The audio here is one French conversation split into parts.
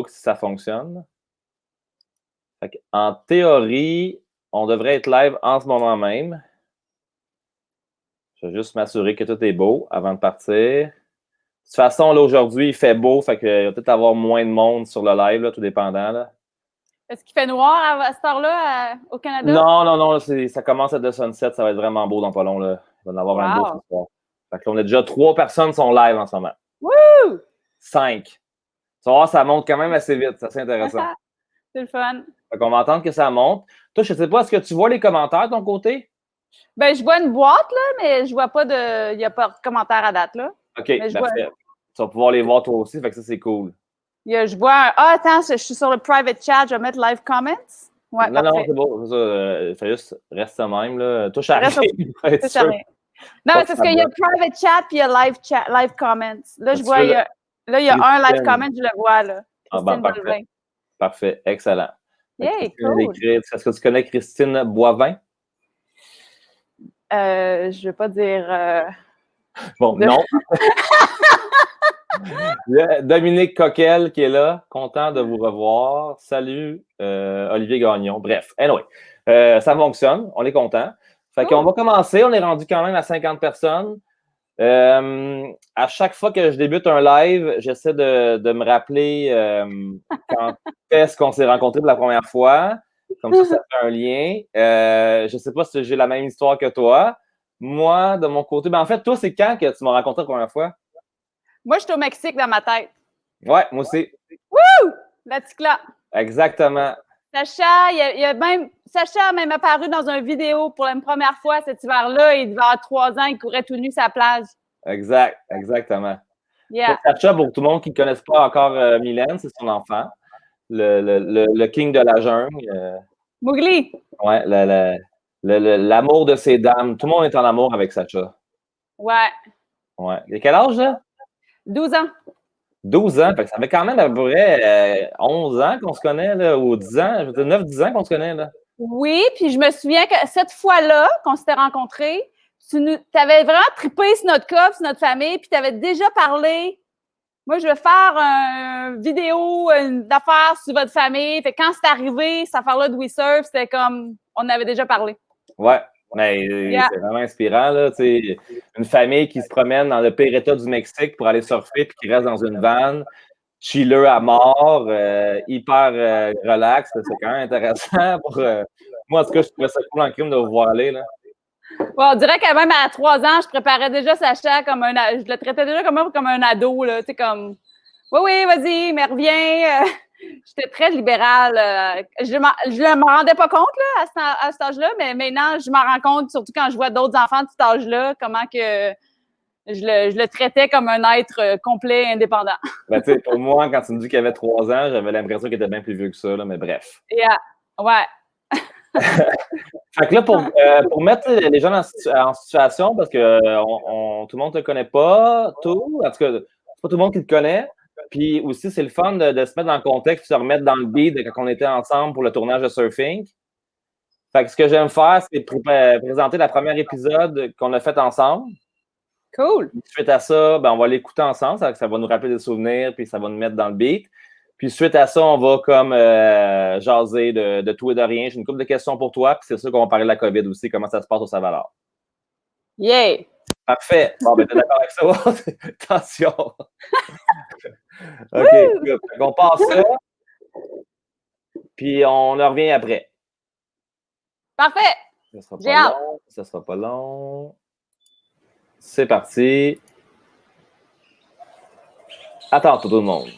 Facebook si ça fonctionne. En théorie, on devrait être live en ce moment même. Je vais juste m'assurer que tout est beau avant de partir. De toute façon, là, aujourd'hui, il fait beau, fait qu'il va peut-être avoir moins de monde sur le live, là, tout dépendant. Là. Est-ce qu'il fait noir à cette heure-là au Canada? Non, ça commence à The Sunset, ça va être vraiment beau dans pas long. Là. Il va en avoir un beau ce soir. Fait que là, on a déjà 3 personnes qui sont live en ce moment. Wouh! 5. Tu vas voir, ça monte quand même assez vite, c'est assez intéressant. C'est le fun. Fait qu'on va entendre que ça monte. Toi, je ne sais pas, est-ce que tu vois les commentaires de ton côté? Ben, je vois une boîte, là, mais je vois pas de. Il n'y a pas de commentaire à date, là. OK, parfait. Tu vas pouvoir les voir toi aussi, fait que ça, c'est cool. Je vois un. Ah, attends, je suis sur le private chat, je vais mettre live comments. Ouais, non, c'est beau. Fais juste, reste ça même, là. Touche à rien. Touche à rien. Non, c'est parce qu'il y a private chat puis il y a live comments. Là, je vois, il y a un live comment, je le vois, là. Christine Boivin. Parfait, excellent. Yeah, cool. Est-ce que tu connais Christine Boivin? Je ne vais pas dire. Bon, non. Dominique Coquel qui est là, content de vous revoir. Salut, Olivier Gagnon. Bref, anyway, ça fonctionne, on est content. Fait qu'on va commencer, on est rendu quand même à 50 personnes. À chaque fois que je débute un live, j'essaie de me rappeler quand est-ce qu'on s'est rencontrés pour la première fois. Comme ça fait un lien. Je ne sais pas si j'ai la même histoire que toi. Moi, de mon côté, en fait, toi, c'est quand que tu m'as rencontré la première fois? Moi, je suis au Mexique dans ma tête. Ouais, moi aussi. Wouh! La ticla. Exactement. Sacha a même apparu dans une vidéo pour la première fois cet hiver-là. Il devait avoir 3 ans, il courait tout nu sa plage. Exactement. Yeah. Sacha, pour tout le monde qui ne connaisse pas encore Mylène, c'est son enfant. Le king de la jungle. Mowgli. Ouais, l'amour de ces dames. Tout le monde est en amour avec Sacha. Ouais. Il a quel âge, là? 12 ans. 12 ans. Fait que ça fait quand même à peu près 11 ans qu'on se connaît, là, ou 10 ans. Je veux dire, 9-10 ans qu'on se connaît, là. Oui, puis je me souviens que cette fois-là qu'on s'était rencontrés, tu avais vraiment trippé sur notre couple, sur notre famille, puis tu avais déjà parlé. Moi, je vais faire une vidéo, une affaire sur votre famille. Fait que quand c'est arrivé, cette affaire-là de We Surf, c'était comme on avait déjà parlé. Ouais, mais c'est vraiment inspirant, là. Une famille qui se promène dans le pire état du Mexique pour aller surfer puis qui reste dans une van, chiller à mort, hyper relax. C'est quand même intéressant. Moi, en tout cas, je trouvais ça cool en crime de vous voir aller, là. Ouais, on dirait que même à 3 ans, je préparais déjà Sacha comme je le traitais déjà comme un ado, là. Tu sais, comme, oui, vas-y, mais reviens. J'étais très libérale. Je ne m'en rendais pas compte là, à cet âge-là, mais maintenant, je m'en rends compte, surtout quand je vois d'autres enfants de cet âge-là, comment que je le traitais comme un être complet, indépendant. Ben, tu sais, pour moi, quand tu me dis qu'il avait 3 ans, j'avais l'impression qu'il était bien plus vieux que ça, là, mais bref. Ouais. Fait que là, pour mettre les gens en situation, parce que tout le monde ne te connaît pas, en tout cas, c'est pas tout le monde qui te connaît. Puis aussi, c'est le fun de se mettre dans le contexte et se remettre dans le beat de quand on était ensemble pour le tournage de Surfing. Fait que ce que j'aime faire, c'est présenter le premier épisode qu'on a fait ensemble. Cool. Suite à ça, on va l'écouter ensemble. Ça va nous rappeler des souvenirs, puis ça va nous mettre dans le beat. Puis suite à ça, on va comme jaser de tout et de rien. J'ai une couple de questions pour toi, puis c'est sûr qu'on va parler de la COVID aussi, comment ça se passe au Salvador. Yeah! Parfait. Bon, t'es d'accord avec ça? Attention. OK, good. On passe ça, puis on en revient après. Parfait! Ça sera pas long. C'est parti. Attends tout le monde.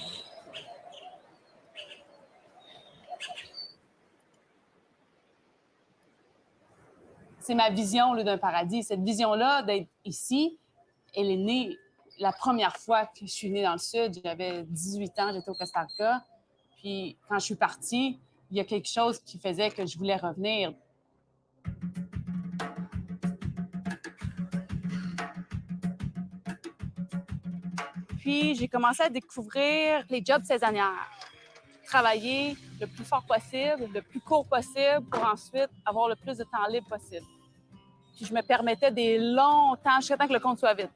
C'est ma vision d'un paradis. Cette vision-là d'être ici, elle est née la première fois que je suis née dans le Sud. J'avais 18 ans, j'étais au Costa Rica. Puis quand je suis partie, il y a quelque chose qui faisait que je voulais revenir. Puis j'ai commencé à découvrir les jobs saisonnières. Travailler le plus fort possible, le plus court possible pour ensuite avoir le plus de temps libre possible. Puis je me permettais des longs temps jusqu'à temps que le compte soit vide.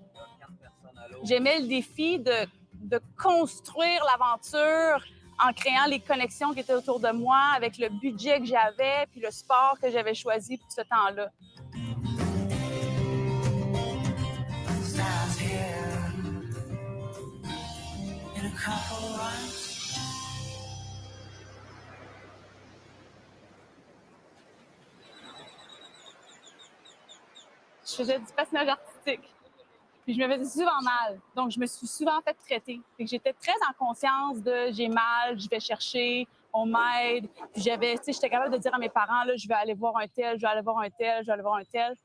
J'aimais le défi de construire l'aventure en créant les connexions qui étaient autour de moi, avec le budget que j'avais, puis le sport que j'avais choisi pour ce temps-là. Je faisais du patinage artistique. Puis je me faisais souvent mal. Donc, je me suis souvent fait traiter. Fait que j'étais très en conscience de j'ai mal, je vais chercher, on m'aide. Puis j'étais capable de dire à mes parents, là, je vais aller voir un tel, je vais aller voir un tel, je vais aller voir un tel.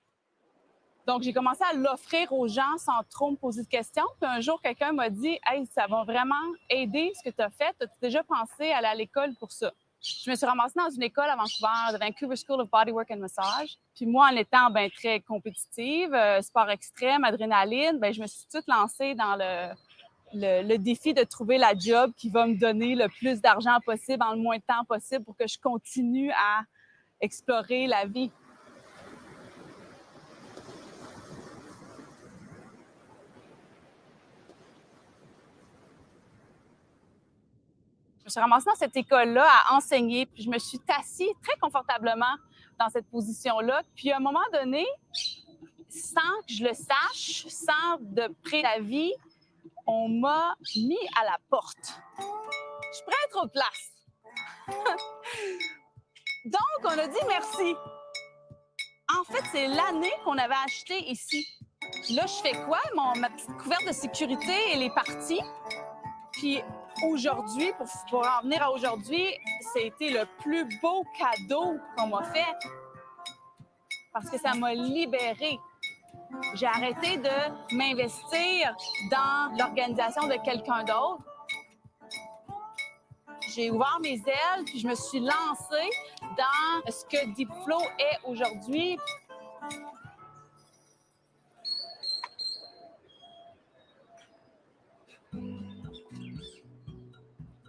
Donc, j'ai commencé à l'offrir aux gens sans trop me poser de questions. Puis un jour, quelqu'un m'a dit, hey, ça va vraiment aider ce que tu as fait. As-tu déjà pensé à aller à l'école pour ça? Je me suis ramassée dans une école à Vancouver, the Vancouver School of Bodywork and Massage. Puis moi, en étant très compétitive, sport extrême, adrénaline, je me suis tout de suite lancée dans le défi de trouver la job qui va me donner le plus d'argent possible en le moins de temps possible pour que je continue à explorer la vie. Je me suis ramassée dans cette école-là à enseigner, puis je me suis assise très confortablement dans cette position-là. Puis à un moment donné, sans que je le sache, sans de préavis, on m'a mis à la porte. Je prends trop de place. Donc, on a dit merci. En fait, c'est l'année qu'on avait acheté ici. Là, je fais quoi? Ma petite couverte de sécurité, elle est partie. Puis aujourd'hui, pour en venir à aujourd'hui, c'était le plus beau cadeau qu'on m'a fait parce que ça m'a libérée. J'ai arrêté de m'investir dans l'organisation de quelqu'un d'autre. J'ai ouvert mes ailes, puis je me suis lancée dans ce que Deep Flow est aujourd'hui.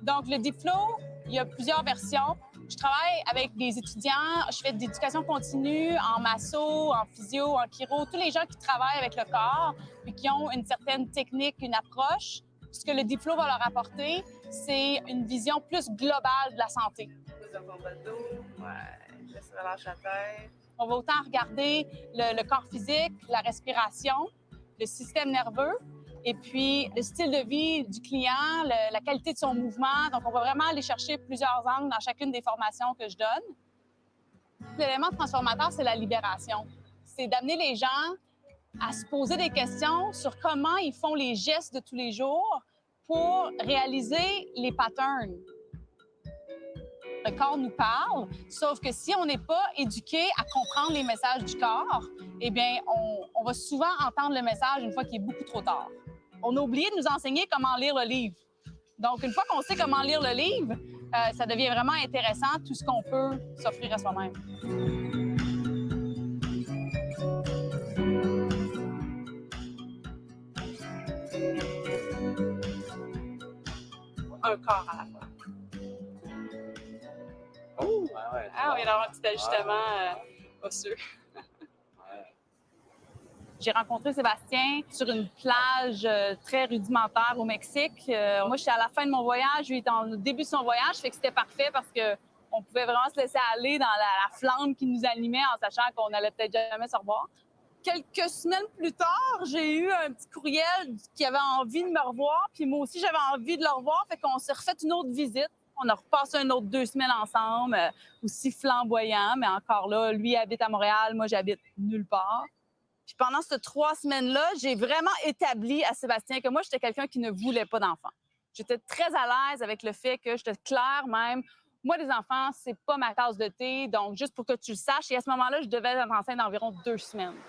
Donc, le Deep Flow, il y a plusieurs versions. Je travaille avec des étudiants, je fais de l'éducation continue en masso, en physio, en chiro, tous les gens qui travaillent avec le corps et qui ont une certaine technique, une approche. Ce que le Deep Flow va leur apporter, c'est une vision plus globale de la santé. Plus de forme de dos, laisse relâcher la tête. On va autant regarder le corps physique, la respiration, le système nerveux, et puis le style de vie du client, la qualité de son mouvement. Donc, on va vraiment aller chercher plusieurs angles dans chacune des formations que je donne. L'élément transformateur, c'est la libération. C'est d'amener les gens à se poser des questions sur comment ils font les gestes de tous les jours pour réaliser les patterns. Le corps nous parle, sauf que si on n'est pas éduqué à comprendre les messages du corps, eh bien, on va souvent entendre le message une fois qu'il est beaucoup trop tard. On a oublié de nous enseigner comment lire le livre. Donc, une fois qu'on sait comment lire le livre, ça devient vraiment intéressant, tout ce qu'on peut s'offrir à soi-même. Un corps à la fois. Oh, ouais. Ah oui, alors un petit ajustement osseux. J'ai rencontré Sébastien sur une plage très rudimentaire au Mexique. Moi, je suis à la fin de mon voyage, lui était au début de son voyage, fait que c'était parfait parce que on pouvait vraiment se laisser aller dans la flamme qui nous animait en sachant qu'on allait peut-être jamais se revoir. Quelques semaines plus tard, j'ai eu un petit courriel qui avait envie de me revoir, puis moi aussi, j'avais envie de le revoir, fait qu'on s'est refait une autre visite. On a repassé une autre 2 semaines ensemble, aussi flamboyant, mais encore là, lui habite à Montréal, moi j'habite nulle part. Puis pendant ces 3 semaines-là, j'ai vraiment établi à Sébastien que moi, j'étais quelqu'un qui ne voulait pas d'enfants. J'étais très à l'aise avec le fait que j'étais claire même. Moi, les enfants, c'est pas ma tasse de thé, donc juste pour que tu le saches. Et à ce moment-là, je devais être enceinte d'environ 2 semaines.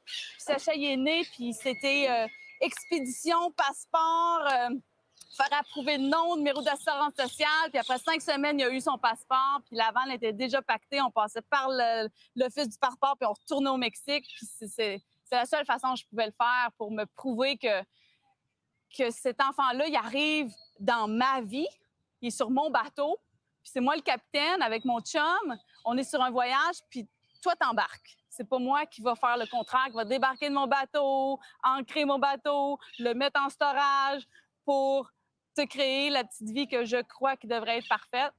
Puis Sacha y est né, puis c'était expédition, passeport, faire approuver le nom, numéro d'assurance sociale. Puis après 5 semaines, il a eu son passeport. Puis la vanne était déjà pactée. On passait par l'office du passeport, puis on retournait au Mexique. Puis c'est la seule façon que je pouvais le faire pour me prouver que cet enfant-là, il arrive dans ma vie. Il est sur mon bateau. Puis c'est moi le capitaine avec mon chum. On est sur un voyage, puis toi, t'embarques. C'est pas moi qui va faire le contrat, qui va débarquer de mon bateau, ancrer mon bateau, le mettre en storage pour te créer la petite vie que je crois qui devrait être parfaite.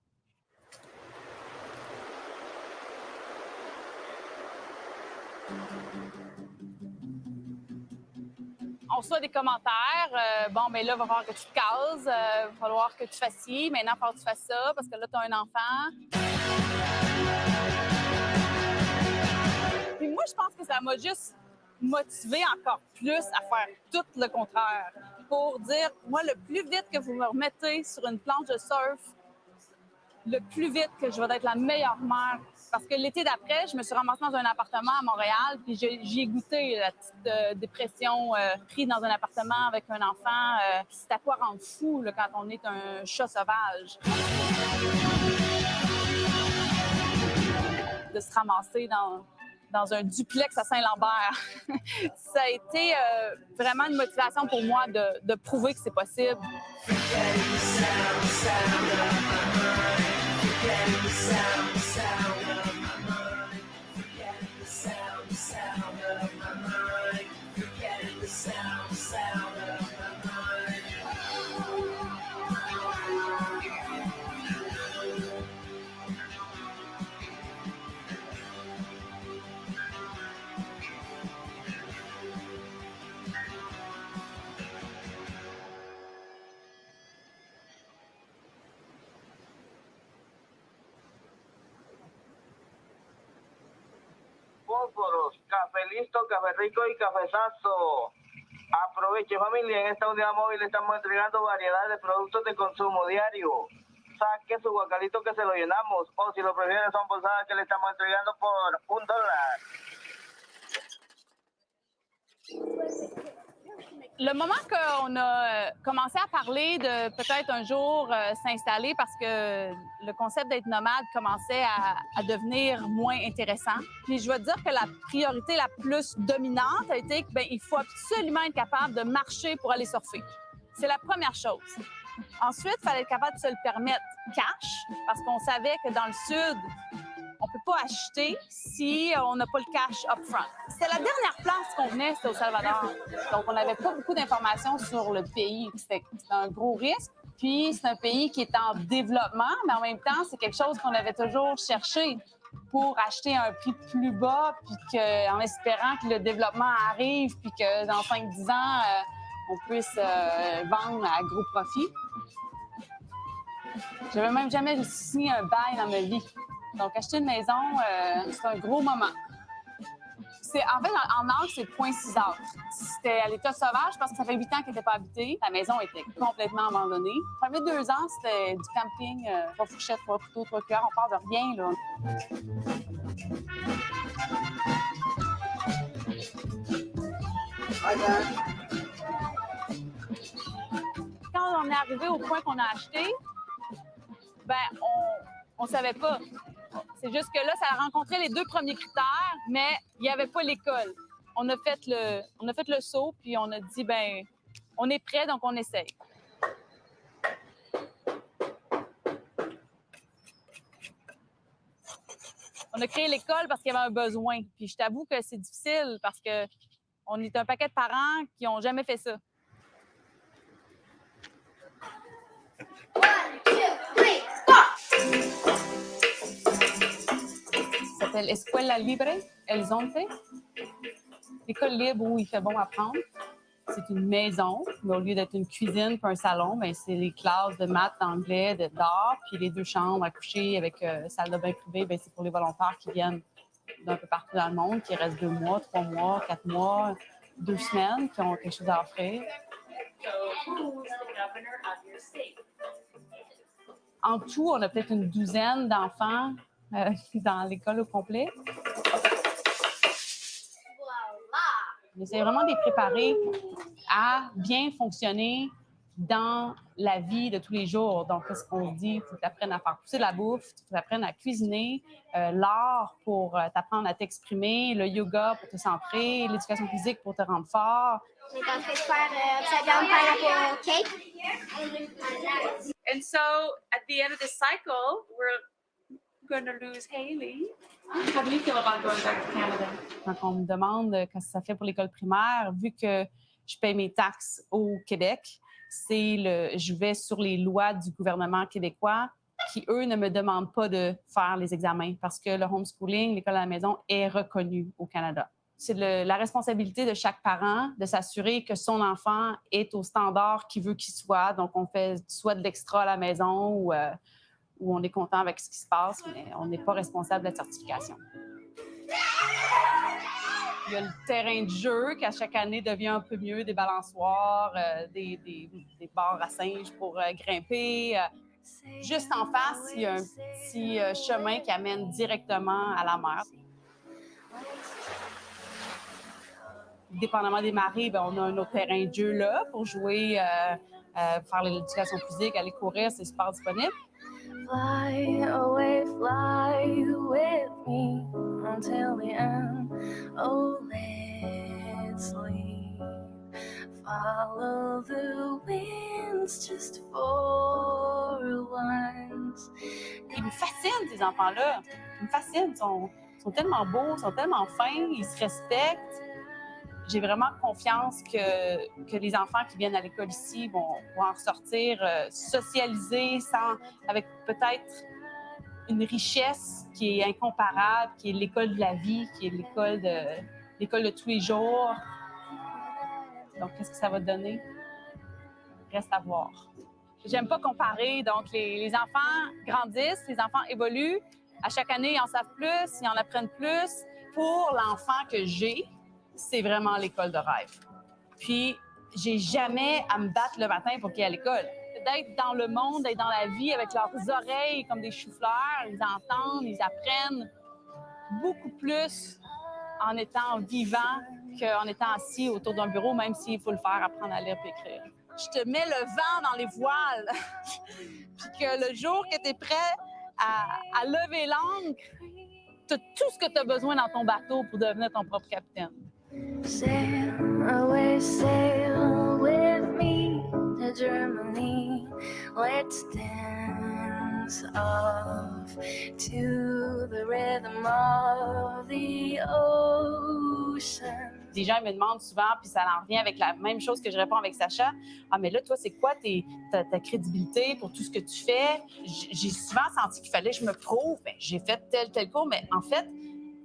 On reçoit des commentaires. Bon, ben là, il va falloir que tu te cases. Il va falloir que tu fasses ci. Maintenant, il va falloir que tu fasses ça parce que là, tu as un enfant. Puis moi, je pense que ça m'a juste motivé encore plus à faire tout le contraire. Pour dire, moi, le plus vite que vous me remettez sur une planche de surf, le plus vite que je vais être la meilleure mère. Parce que l'été d'après, je me suis ramassée dans un appartement à Montréal, puis j'y ai goûté la petite dépression, pris dans un appartement avec un enfant. C'est à quoi rendre fou là, quand on est un chat sauvage. De se ramasser dans un duplex à Saint-Lambert. Ça a été vraiment une motivation pour moi de prouver que c'est possible. Fósforos, café listo, café rico y cafezazo. Aproveche familia, en esta unidad móvil estamos entregando variedad de productos de consumo diario. Saque su guacalito que se lo llenamos, o si lo prefieren son bolsadas que le estamos entregando por $1. Le moment qu'on a commencé à parler de peut-être un jour s'installer parce que le concept d'être nomade commençait à devenir moins intéressant. Puis je vais te dire que la priorité la plus dominante a été qu'il faut absolument être capable de marcher pour aller surfer. C'est la première chose. Ensuite, il fallait être capable de se le permettre cash parce qu'on savait que dans le Sud, on ne peut pas acheter si on n'a pas le cash up front. C'était la dernière place qu'on venait, c'était au Salvador. Donc, on n'avait pas beaucoup d'informations sur le pays. C'était un gros risque. Puis, c'est un pays qui est en développement, mais en même temps, c'est quelque chose qu'on avait toujours cherché pour acheter à un prix plus bas, puis en espérant que le développement arrive, puis que dans 5-10 ans, on puisse vendre à gros profit. Je n'avais même jamais signé un bail dans ma vie. Donc, acheter une maison, c'est un gros moment. En fait, en âge, c'est 0.6 acres. C'était à l'état sauvage parce que ça fait 8 ans qu'elle n'était pas habitée. La maison était complètement abandonnée. Les premiers 2 ans, c'était du camping, 3 fourchettes, 3 couteaux, 3 cuillères. On part de rien, là. Quand on est arrivé au point qu'on a acheté, on savait pas. C'est juste que là, ça a rencontré les 2 premiers critères, mais il n'y avait pas l'école. On a fait le saut, puis on a dit, on est prêt, donc on essaye. On a créé l'école parce qu'il y avait un besoin. Puis je t'avoue que c'est difficile parce que on est un paquet de parents qui n'ont jamais fait ça. 1, 2, 3, 4! Ça s'appelle Escuela Libre El Zonte. L'école libre où il fait bon apprendre. C'est une maison, mais au lieu d'être une cuisine puis un salon, c'est les classes de maths, d'anglais, d'art, puis les 2 chambres à coucher avec salle de bain privée, c'est pour les volontaires qui viennent d'un peu partout dans le monde, qui restent 2 mois, 3 mois, 4 mois, 2 semaines, qui ont quelque chose à offrir. En tout, on a peut-être une 12aine d'enfants dans l'école au complet. On essaie vraiment de les préparer à bien fonctionner dans la vie de tous les jours. Donc, qu'est-ce qu'on se dit? Il faut que tu apprennes à faire pousser de la bouffe, il faut que tu apprennes à cuisiner, l'art pour t'apprendre à t'exprimer, le yoga pour te centrer, l'éducation physique pour te rendre fort. On est en train de faire upside down pineapple cake. And so at the end of the cycle, we're going to lose Haley. How do you feel about going back to Canada? Quand on me demande qu'est-ce que ça fait pour l'école primaire, vu que je paye mes taxes au Québec, je vais sur les lois du gouvernement québécois qui, eux, ne me demandent pas de faire les examens parce que le homeschooling, l'école à la maison, est reconnu au Canada. C'est la responsabilité de chaque parent de s'assurer que son enfant est au standard qu'il veut qu'il soit. Donc, on fait soit de l'extra à la maison ou on est content avec ce qui se passe, mais on n'est pas responsable de la certification. Il y a le terrain de jeu qui, à chaque année, devient un peu mieux, des balançoires, des barres à singes pour grimper. Juste en face, il y a un petit chemin qui amène directement à la mer. Dépendamment des marées, on a un autre terrain de jeu là pour jouer, faire l'éducation physique, aller courir, c'est super disponible. Fly away, fly with me until the end. Oh, let's leave. Follow the winds just for once. Ils me fascinent, ces enfants-là. Ils me fascinent. Ils sont tellement beaux, ils sont tellement fins, ils se respectent. J'ai vraiment confiance que les enfants qui viennent à l'école ici vont en ressortir socialisés, avec peut-être une richesse qui est incomparable, qui est l'école de la vie, qui est l'école de tous les jours. Donc, qu'est-ce que ça va donner? Reste à voir. J'aime pas comparer. Donc, les enfants grandissent, les enfants évoluent. À chaque année, ils en savent plus, ils en apprennent plus. Pour l'enfant que j'ai, c'est vraiment l'école de rêve. Puis, j'ai jamais à me battre le matin pour qu'il aille à l'école. D'être dans le monde, d'être dans la vie avec leurs oreilles comme des choux-fleurs, ils entendent, ils apprennent beaucoup plus en étant vivant qu'en étant assis autour d'un bureau, même s'il faut le faire, apprendre à lire et écrire. Je te mets le vent dans les voiles, puis que le jour que tu es prêt à lever l'ancre, tu as tout ce que tu as besoin dans ton bateau pour devenir ton propre capitaine. Sail away, sail with me to Germany. Let's dance off to the rhythm of the ocean. Des gens me demandent souvent, puis ça en revient avec la même chose que je réponds avec Sacha. Ah, mais là, toi, c'est quoi ta crédibilité pour tout ce que tu fais? J'ai souvent senti qu'il fallait que je me prouve. Bien, j'ai fait tel cours, mais en fait,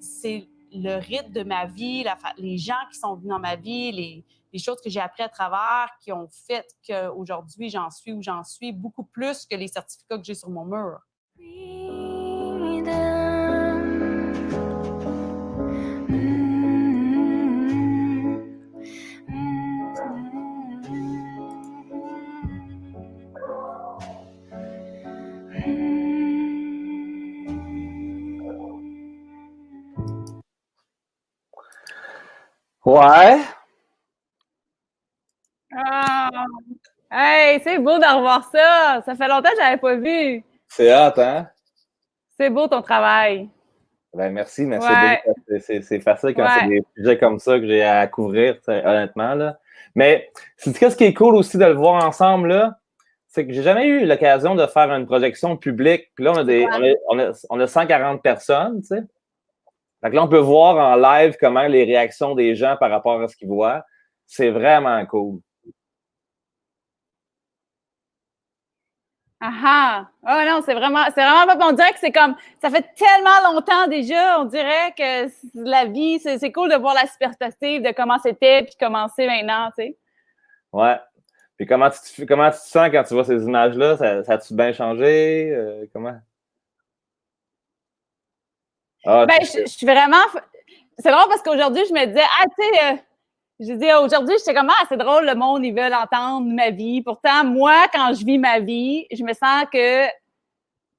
c'est le rythme de ma vie, les gens qui sont venus dans ma vie, les choses que j'ai appris à travers qui ont fait qu'aujourd'hui, j'en suis où j'en suis, beaucoup plus que les certificats que j'ai sur mon mur. Ouais. Ah! Hey, c'est beau de revoir ça. Ça fait longtemps que je l'avais pas vu. C'est hot, hein? C'est beau ton travail. Ben merci, mais Ouais. c'est facile quand c'est des sujets comme ça que j'ai à couvrir, honnêtement. Là. Mais c'est ce qui est cool aussi de le voir ensemble, là, c'est que j'ai jamais eu l'occasion de faire une projection publique. Puis là, on a 140 personnes, tu sais. Fait que là, on peut voir en live comment les réactions des gens par rapport à ce qu'ils voient. C'est vraiment cool. Ah oh non, c'est vraiment pas. On dirait que c'est comme, ça fait tellement longtemps déjà, on dirait que la vie, c'est cool de voir la perspective de comment c'était puis comment c'est maintenant, tu sais. Ouais. Puis comment tu te sens quand tu vois ces images-là? Ça a-tu bien changé? Comment? Ah, ben, je suis vraiment... C'est drôle parce qu'aujourd'hui, je me disais, tu sais... J'ai dit, aujourd'hui, j'étais comme, c'est drôle, le monde, ils veulent entendre ma vie. Pourtant, moi, quand je vis ma vie, je me sens que,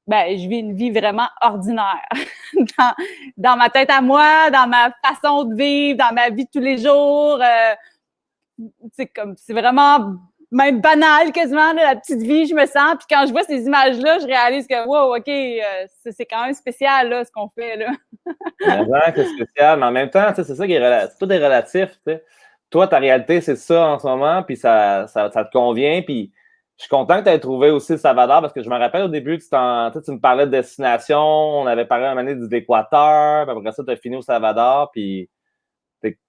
je vis une vie vraiment ordinaire. dans ma tête à moi, dans ma façon de vivre, dans ma vie de tous les jours. C'est vraiment même banal quasiment, là, la petite vie, je me sens. Puis quand je vois ces images-là, je réalise que, wow, OK, c'est quand même spécial, là, ce qu'on fait, là. C'est spécial, mais en même temps, c'est ça qui est tout est relatif, tu sais. Toi, ta réalité, c'est ça en ce moment, puis ça te convient, puis je suis content que tu aies trouvé aussi le Salvador, parce que je me rappelle au début, tu me parlais de destination, on avait parlé à un moment donné de l'Équateur, puis après ça, tu as fini au Salvador, puis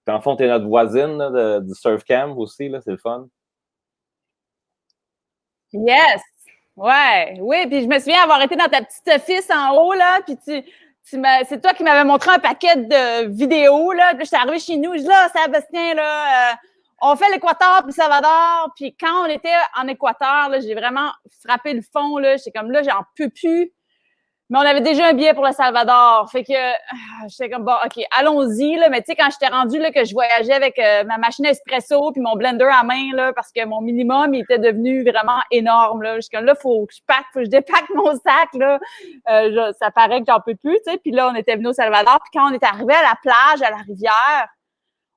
en fond, tu es notre voisine là, du surf camp aussi, là, c'est le fun. Yes! Ouais, oui, puis je me souviens avoir été dans ta petite office en haut, là, puis c'est toi qui m'avais montré un paquet de vidéos, là, puis j'étais arrivée chez nous, je dis là, Sébastien, là, on fait l'Équateur puis Salvador, puis quand on était en Équateur, là, j'ai vraiment frappé le fond, là, j'étais comme là, j'en peux plus. Mais on avait déjà un billet pour le Salvador. Fait que j'étais comme, bon, OK, allons-y. Là. Mais tu sais, quand j'étais rendue, là, que je voyageais avec ma machine espresso puis mon blender à main, là, parce que mon minimum, il était devenu vraiment énorme. Là. Je suis comme, là, faut que je dépaque mon sac. Là. Ça paraît que j'en peux plus. Tu sais. Puis là, on était venus au Salvador. Puis quand on est arrivé à la plage, à la rivière,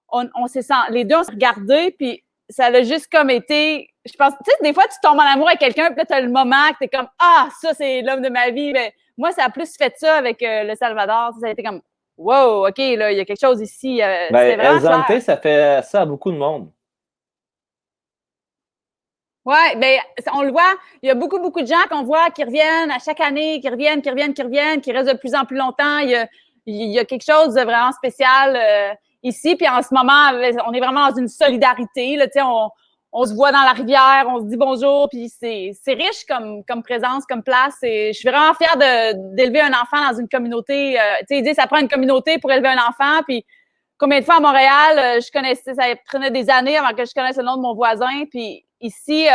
on s'est les deux, on s'est regardés. Puis ça a juste comme été... Je pense, tu sais, des fois, tu tombes en amour avec quelqu'un, puis là, tu as le moment que tu es comme, ah, ça, c'est l'homme de ma vie. Mais moi, ça a plus fait ça avec le Salvador. Ça a été comme, wow, OK, là, il y a quelque chose ici. El Zante, ça fait ça à beaucoup de monde. Oui, bien, on le voit. Il y a beaucoup, beaucoup de gens qu'on voit qui reviennent à chaque année, qui reviennent, qui restent de plus en plus longtemps. Il y a quelque chose de vraiment spécial ici. Puis en ce moment, on est vraiment dans une solidarité. Là, on se voit dans la rivière, on se dit bonjour, puis c'est riche comme présence, comme place. Et je suis vraiment fière d'élever un enfant dans une communauté. Tu sais, ils disent ça prend une communauté pour élever un enfant. Puis combien de fois à Montréal, je connaissais, ça prenait des années avant que je connaisse le nom de mon voisin. Puis ici,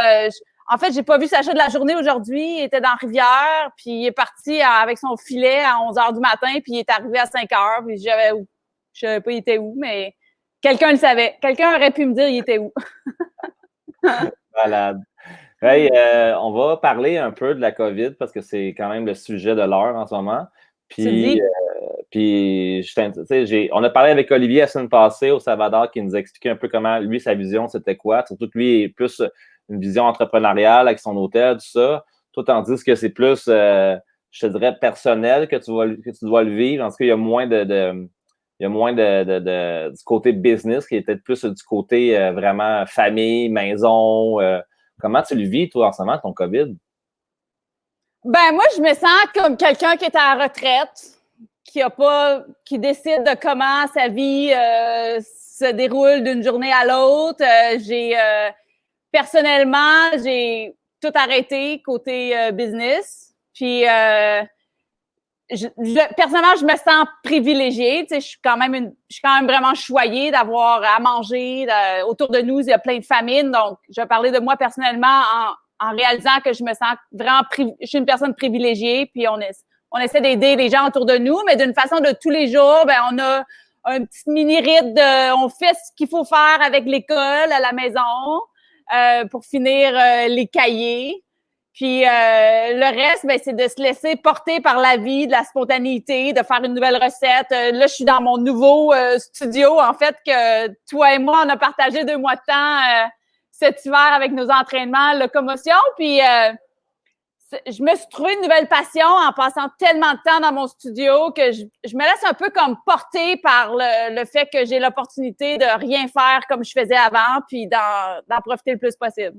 en fait, j'ai pas vu Sacha de la journée aujourd'hui. Il était dans la rivière, puis il est parti avec son filet à 11h du matin, puis il est arrivé à 5h. Puis je savais pas il était où, mais quelqu'un le savait. Quelqu'un aurait pu me dire il était où. Malade. Hey, on va parler un peu de la COVID parce que c'est quand même le sujet de l'heure en ce moment. Puis, on a parlé avec Olivier la semaine passée au Salvador qui nous a expliqué un peu comment lui, sa vision, c'était quoi. Surtout que lui est plus une vision entrepreneuriale avec son hôtel, tout ça. Toi, tandis que c'est plus, je te dirais, personnel que tu dois le vivre. En tout cas, il y a moins du côté business qui est peut-être plus du côté vraiment famille, maison. Comment tu le vis, toi, en ce moment, ton COVID? Ben, moi, je me sens comme quelqu'un qui est à la retraite, qui décide de comment sa vie se déroule d'une journée à l'autre. Personnellement, j'ai tout arrêté côté business. Puis, personnellement, je me sens privilégiée. Tu sais, je suis quand même vraiment choyée d'avoir à manger. Autour de nous, il y a plein de famines. Donc, je vais parler de moi personnellement en réalisant que je me sens vraiment je suis une personne privilégiée. Puis, on essaie d'aider les gens autour de nous, mais d'une façon de tous les jours, ben on a un petit mini-rite on fait ce qu'il faut faire avec l'école à la maison pour finir les cahiers. Puis le reste, ben, c'est de se laisser porter par la vie, de la spontanéité, de faire une nouvelle recette. Là, je suis dans mon nouveau studio, en fait, que toi et moi, on a partagé 2 mois de temps cet hiver avec nos entraînements locomotion. Puis je me suis trouvé une nouvelle passion en passant tellement de temps dans mon studio que je me laisse un peu comme porter par le fait que j'ai l'opportunité de rien faire comme je faisais avant, puis d'en profiter le plus possible.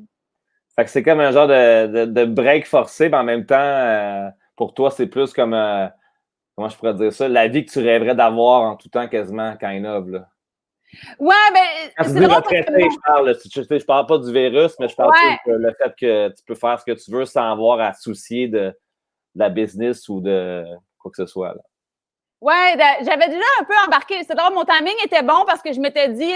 Fait que c'est comme un genre de break forcé, mais en même temps, pour toi, c'est plus comme, comment je pourrais dire ça, la vie que tu rêverais d'avoir en tout temps quasiment, kind of, là. Ouais, ben, c'est drôle retraité, je parle pas du virus, mais je parle plus de le fait que tu peux faire ce que tu veux sans avoir à soucier de la business ou de quoi que ce soit, là. Ouais, j'avais déjà un peu embarqué. C'est drôle, mon timing était bon parce que je m'étais dit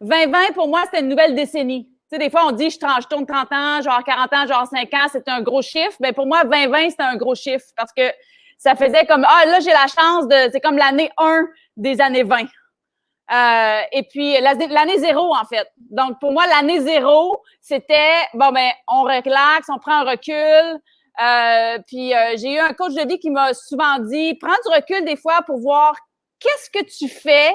2020, pour moi, c'était une nouvelle décennie. Tu sais, des fois, on dit je tourne 30 ans, genre 40 ans, genre 5 ans, c'est un gros chiffre. Mais pour moi, 2020, c'était un gros chiffre parce que ça faisait comme, là, j'ai la chance c'est comme l'année 1 des années 20. Et puis, l'année 0, en fait. Donc, pour moi, l'année 0, c'était, bon, ben, on relaxe, on prend un recul. Puis, j'ai eu un coach de vie qui m'a souvent dit, prends du recul des fois pour voir qu'est-ce que tu fais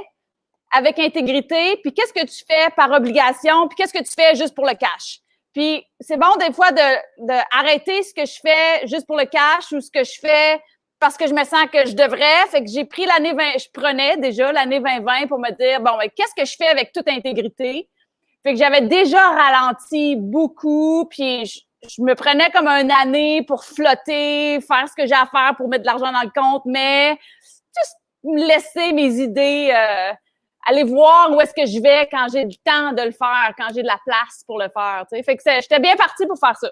avec intégrité, puis qu'est-ce que tu fais par obligation, puis qu'est-ce que tu fais juste pour le cash. Puis, c'est bon des fois de arrêter ce que je fais juste pour le cash ou ce que je fais parce que je me sens que je devrais. Fait que j'ai pris je prenais déjà l'année 2020 pour me dire, bon, mais qu'est-ce que je fais avec toute intégrité? Fait que j'avais déjà ralenti beaucoup, puis je me prenais comme une année pour flotter, faire ce que j'ai à faire pour mettre de l'argent dans le compte, mais juste me laisser mes idées, aller voir où est-ce que je vais quand j'ai du temps de le faire, quand j'ai de la place pour le faire. T'sais. Fait que j'étais bien partie pour faire ça.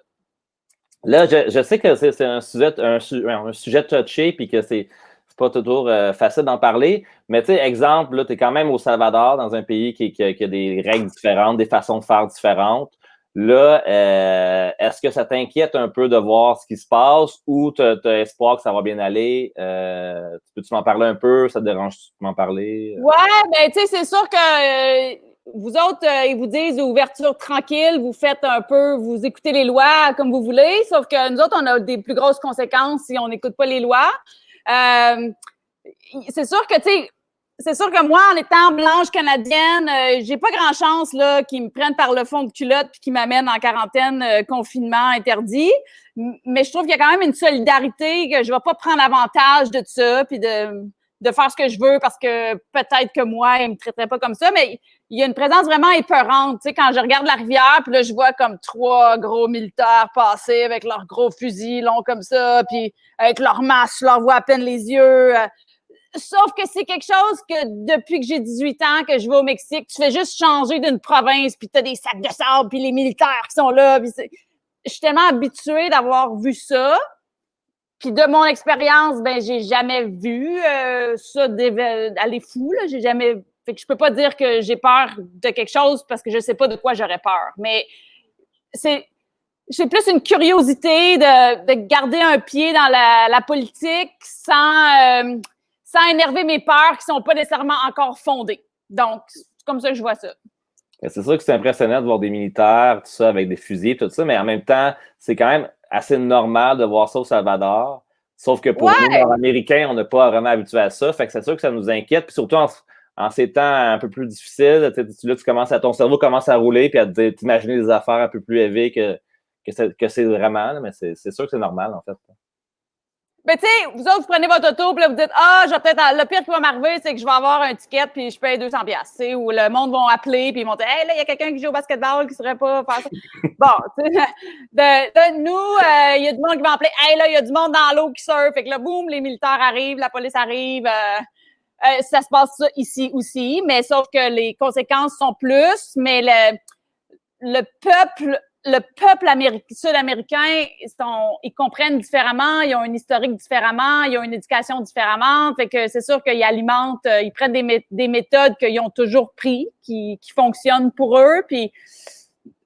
Là, je sais que c'est un sujet touché puis que c'est pas toujours facile d'en parler, mais tu sais, exemple, là, tu es quand même au Salvador, dans un pays qui a des règles différentes, des façons de faire différentes. Là, est-ce que ça t'inquiète un peu de voir ce qui se passe ou tu as espoir que ça va bien aller? Peux-tu m'en parler un peu? Ça te dérange de m'en parler? Ouais, ben tu sais, c'est sûr que vous autres, ils vous disent ouverture tranquille, vous faites un peu, vous écoutez les lois comme vous voulez, sauf que nous autres, on a des plus grosses conséquences si on n'écoute pas les lois. C'est sûr que, tu sais, c'est sûr que moi, en étant blanche canadienne, j'ai pas grand chance là qu'ils me prennent par le fond de culotte puis qu'ils m'amènent en quarantaine, confinement interdit. Mais je trouve qu'il y a quand même une solidarité que je vais pas prendre avantage de ça puis de faire ce que je veux parce que peut-être que moi, ils me traiteraient pas comme ça, mais il y a une présence vraiment épeurante. Tu sais, quand je regarde la rivière, puis là, je vois comme 3 gros militaires passer avec leurs gros fusils longs comme ça, puis avec leurs masques, je leur vois à peine les yeux. Sauf que c'est quelque chose que depuis que j'ai 18 ans, que je vais au Mexique, tu fais juste changer d'une province, puis tu as des sacs de sable, puis les militaires qui sont là. Puis je suis tellement habituée d'avoir vu ça. Puis de mon expérience, ben j'ai jamais vu ça aller fou. Là. J'ai jamais. Fait que je peux pas dire que j'ai peur de quelque chose parce que je sais pas de quoi j'aurais peur. Mais c'est plus une curiosité de garder un pied dans la politique sans énerver mes peurs qui sont pas nécessairement encore fondées. Donc, c'est comme ça que je vois ça. C'est sûr que c'est impressionnant de voir des militaires, tout ça, avec des fusils, tout ça, mais en même temps, c'est quand même assez normal de voir ça au Salvador. Sauf que pour nous, Nord-Américains, on n'est pas vraiment habitués à ça. Fait que c'est sûr que ça nous inquiète. Puis surtout en ces temps un peu plus difficiles, là, ton cerveau commence à rouler puis à t'imaginer des affaires un peu plus élevées que c'est vraiment. Là, mais c'est sûr que c'est normal, en fait. Ben, tu sais, vous autres, vous prenez votre auto, puis là, vous dites, je vais peut-être, le pire qui va m'arriver, c'est que je vais avoir un ticket, puis je paye 200$, tu sais, ou le monde va appeler, puis ils vont dire, hey, là, il y a quelqu'un qui joue au basketball qui ne saurait pas faire ça. Bon, tu sais, nous, il y a du monde qui va appeler, hey, là, il y a du monde dans l'eau qui surfe, fait que là, boum, les militaires arrivent, la police arrive, ça se passe ça ici aussi, mais sauf que les conséquences sont plus, mais le peuple sud-américain, ils comprennent différemment, ils ont une historique différemment, ils ont une éducation différemment. Fait que c'est sûr qu'ils alimentent, ils prennent des méthodes qu'ils ont toujours pris, qui fonctionnent pour eux. Puis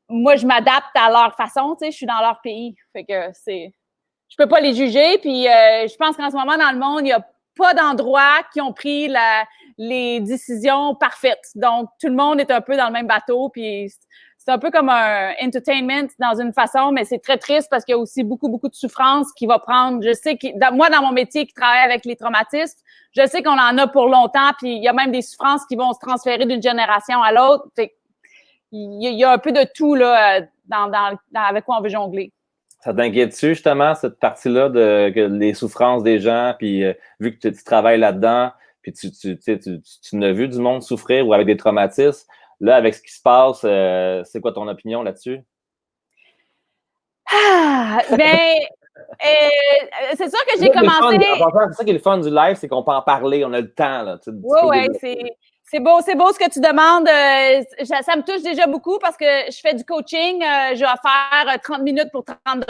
moi, je m'adapte à leur façon, tu sais, je suis dans leur pays. Fait que je peux pas les juger. Puis je pense qu'en ce moment, dans le monde, il y a pas d'endroits qui ont pris les décisions parfaites. Donc, tout le monde est un peu dans le même bateau. Puis c'est un peu comme un entertainment dans une façon, mais c'est très triste parce qu'il y a aussi beaucoup, beaucoup de souffrance qui va prendre. Je sais que moi, dans mon métier qui travaille avec les traumatismes, je sais qu'on en a pour longtemps, puis il y a même des souffrances qui vont se transférer d'une génération à l'autre. Il y a un peu de tout là, avec quoi on veut jongler. Ça t'inquiète-tu, justement, cette partie-là que les souffrances des gens, puis vu que tu travailles là-dedans, puis tu n'as vu du monde souffrir ou avec des traumatismes, là, avec ce qui se passe, c'est quoi ton opinion là-dessus? C'est sûr que j'ai commencé... C'est ça qui est le fun du live, c'est qu'on peut en parler, on a le temps. Là, oui, c'est beau ce que tu demandes. Ça me touche déjà beaucoup parce que je fais du coaching. Je vais faire 30 minutes pour 30$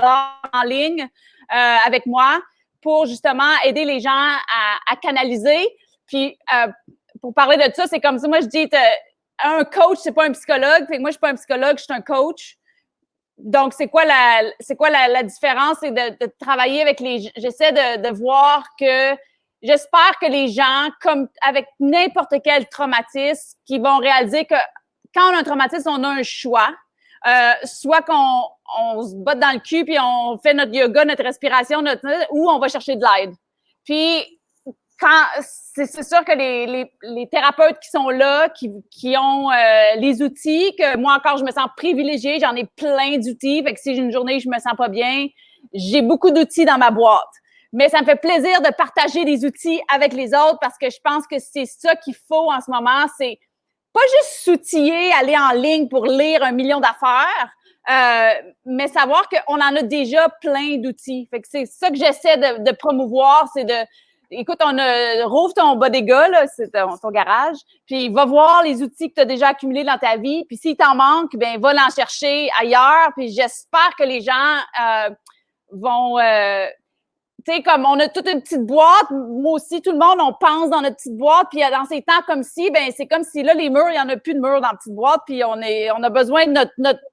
en ligne avec moi pour justement aider les gens à canaliser. Puis, pour parler de ça, c'est comme ça, moi, je dis... un coach, c'est pas un psychologue. Fait que moi, je suis pas un psychologue, je suis un coach. Donc, c'est quoi la différence? C'est de travailler avec j'essaie de voir que j'espère que les gens, comme avec n'importe quel traumatisme, qui vont réaliser que quand on a un traumatisme, on a un choix. Soit qu'on se botte dans le cul puis on fait notre yoga, notre respiration, ou on va chercher de l'aide. Puis, c'est sûr que les thérapeutes qui sont là, qui ont les outils, que moi encore, je me sens privilégiée, j'en ai plein d'outils, fait que si j'ai une journée, je me sens pas bien, j'ai beaucoup d'outils dans ma boîte. Mais ça me fait plaisir de partager des outils avec les autres parce que je pense que c'est ça qu'il faut en ce moment, c'est pas juste s'outiller, aller en ligne pour lire 1 million d'affaires, mais savoir qu'on en a déjà plein d'outils. Fait que c'est ça que j'essaie de promouvoir, c'est écoute, rouvre ton bodega, là, c'est ton garage, puis va voir les outils que tu as déjà accumulés dans ta vie, puis s'il t'en manque, ben va l'en chercher ailleurs, puis j'espère que les gens vont tu sais, comme on a toute une petite boîte, moi aussi, tout le monde, on pense dans notre petite boîte, puis dans ces temps comme ci, ben c'est comme si là, les murs, il n'y en a plus de murs dans la petite boîte, puis on a besoin de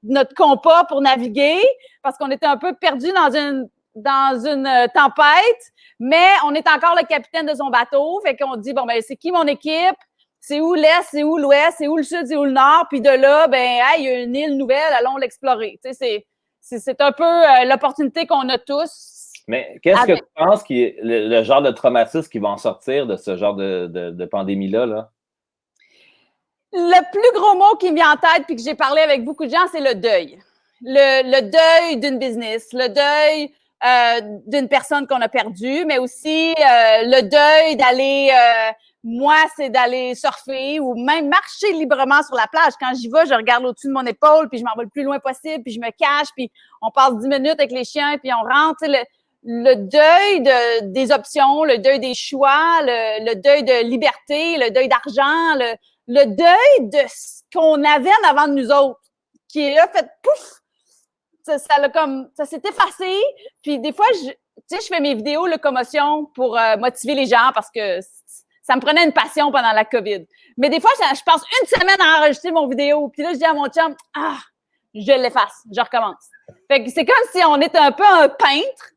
notre compas pour naviguer, parce qu'on était un peu perdu dans une tempête, mais on est encore le capitaine de son bateau, fait qu'on dit, bon, ben c'est qui mon équipe? C'est où l'Est, c'est où l'Ouest, c'est où le Sud, c'est où le Nord, puis de là, ben, hey, il y a une île nouvelle, allons l'explorer. Tu sais, c'est un peu l'opportunité qu'on a tous. Mais qu'est-ce que tu penses qui est le genre de traumatisme qui va en sortir de ce genre de pandémie-là? Là? Le plus gros mot qui me vient en tête, puis que j'ai parlé avec beaucoup de gens, c'est le deuil. Le deuil d'une business, le deuil d'une personne qu'on a perdue, mais aussi le deuil d'aller... moi, c'est d'aller surfer ou même marcher librement sur la plage. Quand j'y vais, je regarde au-dessus de mon épaule, puis je m'en vais le plus loin possible, puis je me cache, puis on passe 10 minutes avec les chiens, puis on rentre. Le deuil des options, le deuil des choix, le deuil de liberté, le deuil d'argent, le deuil de ce qu'on avait en avant de nous autres, qui a fait pouf! Ça s'est effacé. Puis des fois, je fais mes vidéos locomotion pour motiver les gens parce que ça me prenait une passion pendant la COVID. Mais des fois, je passe une semaine à enregistrer mon vidéo. Puis là, je dis à mon chum, je l'efface, je recommence. Fait que c'est comme si on était un peu un peintre.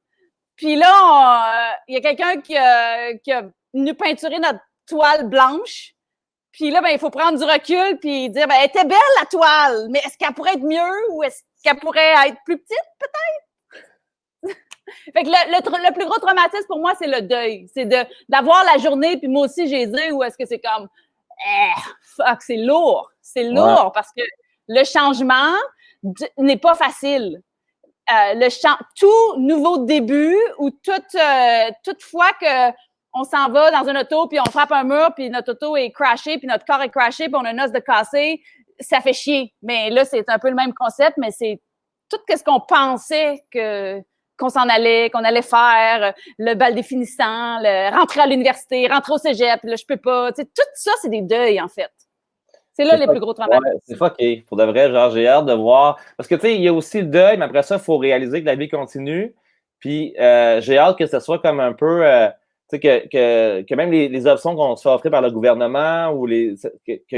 Puis là, il y a quelqu'un qui a venu peinturer notre toile blanche. Puis là, ben, il faut prendre du recul puis dire, ben, elle était belle, la toile, mais est-ce qu'elle pourrait être mieux ou est-ce qu'elle pourrait être plus petite, peut-être? Fait que le plus gros traumatisme pour moi, c'est le deuil. C'est d'avoir la journée, puis moi aussi, j'ai dit, ou est-ce que c'est comme, fuck, c'est lourd. C'est lourd parce que le changement n'est pas facile. Tout nouveau début ou toute fois qu'on s'en va dans une auto puis on frappe un mur puis notre auto est crashée puis notre corps est crashé puis on a un os de cassé, ça fait chier. Mais là, c'est un peu le même concept, mais c'est tout ce qu'on pensait qu'on qu'on allait faire, le bal des finissants, rentrer à l'université, rentrer au cégep, là, je peux pas. Tu sais, tout ça, c'est des deuils, en fait. C'est là les plus gros traumatismes. Ouais, c'est fucké. Pour de vrai, genre, j'ai hâte de voir. Parce que, tu sais, il y a aussi le deuil, mais après ça, il faut réaliser que la vie continue. Puis, j'ai hâte que ce soit comme un peu, tu sais, que même les options qu'on se fait offrir par le gouvernement ou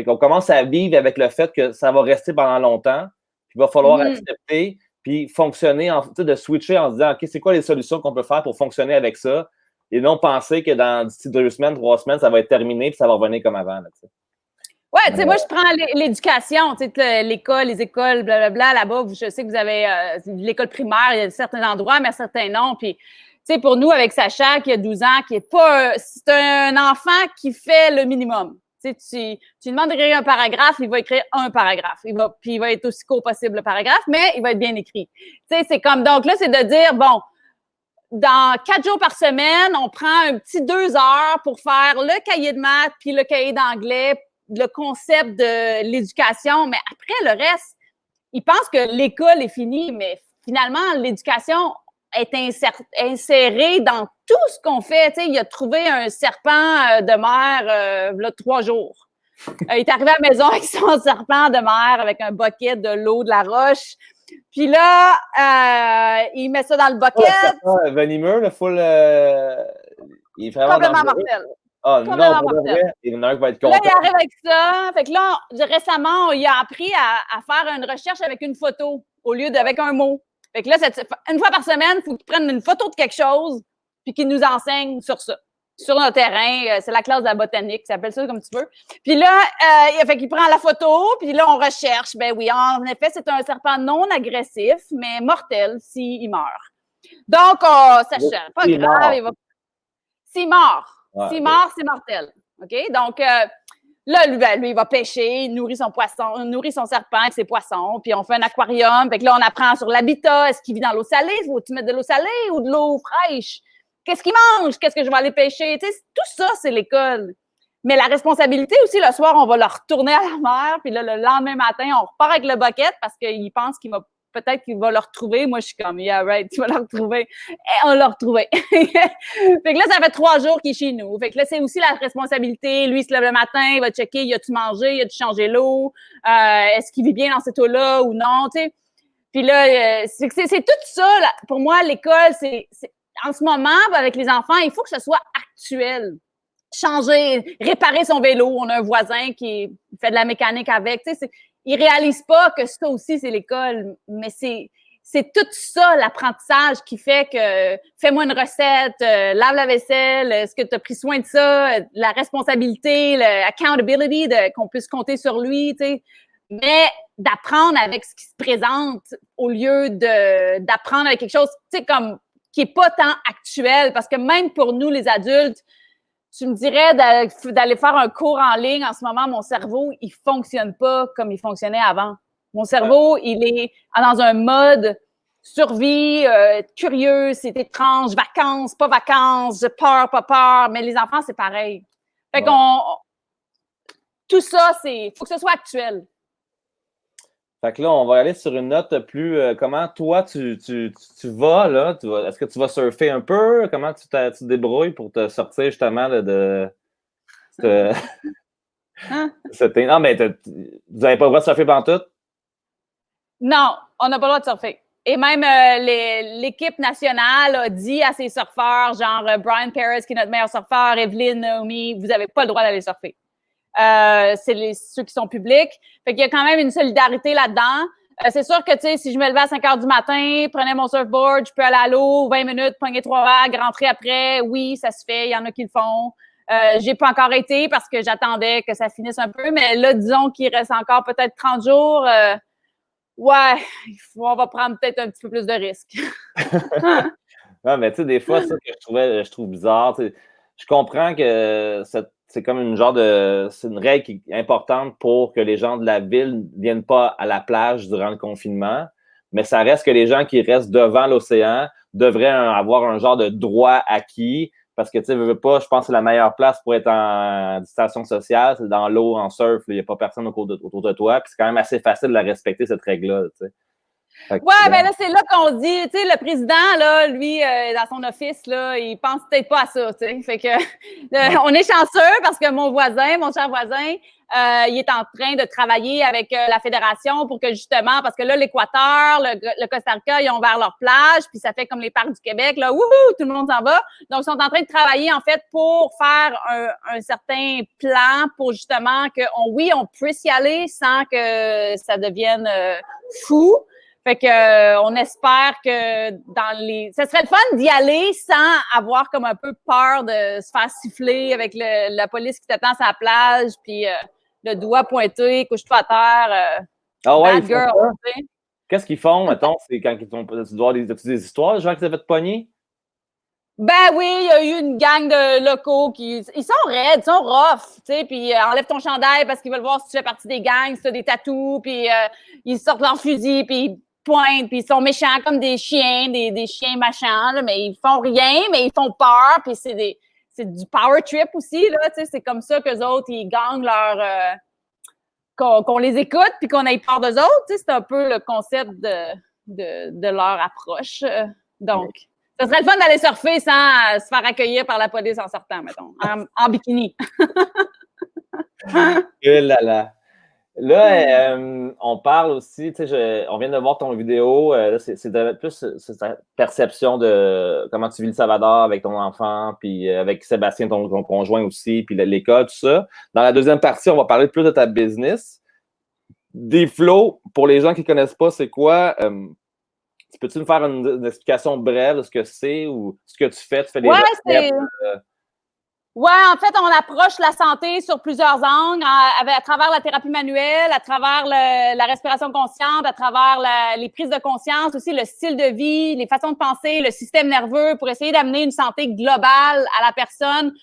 qu'on commence à vivre avec le fait que ça va rester pendant longtemps. Puis, il va falloir accepter, puis fonctionner, de switcher en se disant, OK, c'est quoi les solutions qu'on peut faire pour fonctionner avec ça? Et non penser que d'ici 2 semaines, 3 semaines, ça va être terminé, puis ça va revenir comme avant, là, tu sais. Ouais, tu sais, moi, je prends l'éducation, tu sais, l'école, les écoles, blablabla, là-bas, je sais que vous avez l'école primaire, il y a certains endroits, mais certains non. Puis, tu sais, pour nous, avec Sacha, qui a 12 ans, qui est pas... c'est un enfant qui fait le minimum. Tu sais, tu lui demandes d'écrire un paragraphe, il va écrire un paragraphe. Puis il va être aussi court possible, le paragraphe, mais il va être bien écrit. Tu sais, c'est comme... Donc là, c'est de dire, bon, dans 4 jours par semaine, on prend un petit 2 heures pour faire le cahier de maths puis le cahier d'anglais, le concept de l'éducation, mais après, le reste, ils pensent que l'école est finie, mais finalement, l'éducation est insérée dans tout ce qu'on fait. Tu sais, il a trouvé un serpent de mer là, 3 jours. Il est arrivé à la maison avec son serpent de mer, avec un bucket de l'eau, de la roche. Puis là, il met ça dans le bucket. Venimeux, le full... il est vraiment complètement mortel. Ah non, pour de vrai, il y en a un qui va être content. Là, il arrive avec ça. Fait que là, récemment, il a appris à faire une recherche avec une photo au lieu d'avec un mot. Fait que là, une fois par semaine, il faut qu'il prenne une photo de quelque chose puis qu'il nous enseigne sur ça. Sur notre terrain, c'est la classe de la botanique, ça s'appelle ça comme tu veux. Puis là, fait qu'il prend la photo, puis là, on recherche. Ben oui, en effet, c'est un serpent non agressif, mais mortel s'il meurt. Donc, Sacha, pas grave, il va... S'il meurt. S'il meurt, c'est mortel. OK? Donc, là, lui, il va pêcher, il nourrit son poisson, nourrit son serpent avec ses poissons, puis on fait un aquarium. Fait que là, on apprend sur l'habitat. Est-ce qu'il vit dans l'eau salée? Faut-tu mettre de l'eau salée ou de l'eau fraîche? Qu'est-ce qu'il mange? Qu'est-ce que je vais aller pêcher? Tu sais, tout ça, c'est l'école. Mais la responsabilité aussi, le soir, on va le retourner à la mer, puis là, le lendemain matin, on repart avec le bucket parce qu'il pense qu'il va peut-être qu'il va le retrouver. Moi, je suis comme, yeah, right, tu vas le retrouver. Et on l'a retrouvé. Fait que là, ça fait 3 jours qu'il est chez nous. Fait que là, c'est aussi la responsabilité. Lui, il se lève le matin, il va checker, il a-tu mangé, il a-tu changé l'eau, est-ce qu'il vit bien dans cette eau-là ou non, tu sais. Puis là, c'est tout ça, là. Pour moi, l'école, c'est en ce moment, avec les enfants, il faut que ce soit actuel. Changer, réparer son vélo. On a un voisin qui fait de la mécanique avec. Tu sais, il réalise pas que ça aussi, c'est l'école, mais c'est tout ça, l'apprentissage, qui fait que fais-moi une recette, lave la vaisselle, est-ce que tu as pris soin de ça, la responsabilité, l'accountability, qu'on puisse compter sur lui, tu sais. Mais d'apprendre avec ce qui se présente au lieu d'apprendre avec quelque chose, tu sais, comme qui est pas tant actuel, parce que même pour nous, les adultes, tu me dirais d'aller faire un cours en ligne en ce moment, mon cerveau, il fonctionne pas comme il fonctionnait avant. Mon cerveau, il est dans un mode survie, curieux, c'est étrange, vacances, pas vacances, peur, pas peur, mais les enfants, c'est pareil. Fait qu'on tout ça, faut que ce soit actuel. Fait que là, on va aller sur une note plus. Comment toi, tu vas, là? Est-ce que tu vas surfer un peu? Comment tu te débrouilles pour te sortir justement de non, mais vous n'avez pas le droit de surfer pantoute? Non, on n'a pas le droit de surfer. Et même l'équipe nationale a dit à ses surfeurs, genre Brian Perez, qui est notre meilleur surfeur, Evelyn, Naomi, vous n'avez pas le droit d'aller surfer. C'est ceux qui sont publics. Fait qu'il y a quand même une solidarité là-dedans. C'est sûr que, tu sais, si je me levais à 5 heures du matin, prenais mon surfboard, je peux aller à l'eau, 20 minutes, pogner 3 vagues, rentrer après. Oui, ça se fait. Il y en a qui le font. J'ai pas encore été parce que j'attendais que ça finisse un peu. Mais là, disons qu'il reste encore peut-être 30 jours. Ouais, on va prendre peut-être un petit peu plus de risques. Non, mais tu sais, des fois, ça que je trouve bizarre. Je comprends que c'est comme c'est une règle qui est importante pour que les gens de la ville ne viennent pas à la plage durant le confinement, mais ça reste que les gens qui restent devant l'océan devraient avoir un genre de droit acquis, parce que tu sais, veux pas, je pense que c'est la meilleure place pour être en distanciation sociale, c'est dans l'eau, en surf, il n'y a pas personne autour de toi, puis c'est quand même assez facile de la respecter, cette règle-là, tu sais. Ouais, ben là, c'est là qu'on dit, tu sais, le président, là, lui, dans son office, là, il pense peut-être pas à ça, tu sais. Fait que, on est chanceux parce que mon cher voisin, il est en train de travailler avec la fédération pour que justement, parce que là, l'Équateur, le Costa Rica, ils ont ouvert leur plage, puis ça fait comme les parcs du Québec, là, wouhou, tout le monde s'en va. Donc, ils sont en train de travailler, en fait, pour faire un certain plan pour justement on puisse y aller sans que ça devienne fou. Fait que on espère que ça serait le fun d'y aller sans avoir comme un peu peur de se faire siffler avec la police qui t'attend sur la plage, puis le doigt pointé, couche-toi à terre. Ah ouais, bad girl, tu sais. Qu'est-ce qu'ils font, mettons, c'est quand tu dois avoir des histoires, genre qui s'est fait pogner? Ben oui, il y a eu une gang de locaux ils sont raides, ils sont rough, tu sais, puis enlève ton chandail parce qu'ils veulent voir si tu fais partie des gangs, si tu as des tatous, puis ils sortent leur fusil, puis ils pointent, puis ils sont méchants comme des chiens, des chiens machins, là, mais ils font rien, mais ils font peur, puis c'est du power trip aussi, là, tu sais, c'est comme ça qu'eux autres, ils gagnent qu'on les écoute, puis qu'on ait peur d'eux autres, tu sais, c'est un peu le concept de leur approche, donc... Ce serait le fun d'aller surfer sans se faire accueillir par la police en sortant, mettons, en bikini. Là, on parle aussi, tu sais, on vient de voir ton vidéo, là, c'est plus ta perception de comment tu vis le Salvador avec ton enfant, puis avec Sébastien, ton conjoint aussi, puis l'école, tout ça. Dans la deuxième partie, on va parler plus de ta business. Des flows, pour les gens qui ne connaissent pas, c'est quoi? Peux-tu me faire une explication brève de ce que c'est ou ce que tu fais? Tu fais des Ouais, en fait, on approche la santé sur plusieurs angles, à travers la thérapie manuelle, à travers la respiration consciente, à travers les prises de conscience, aussi le style de vie, les façons de penser, le système nerveux, pour essayer d'amener une santé globale à la personne.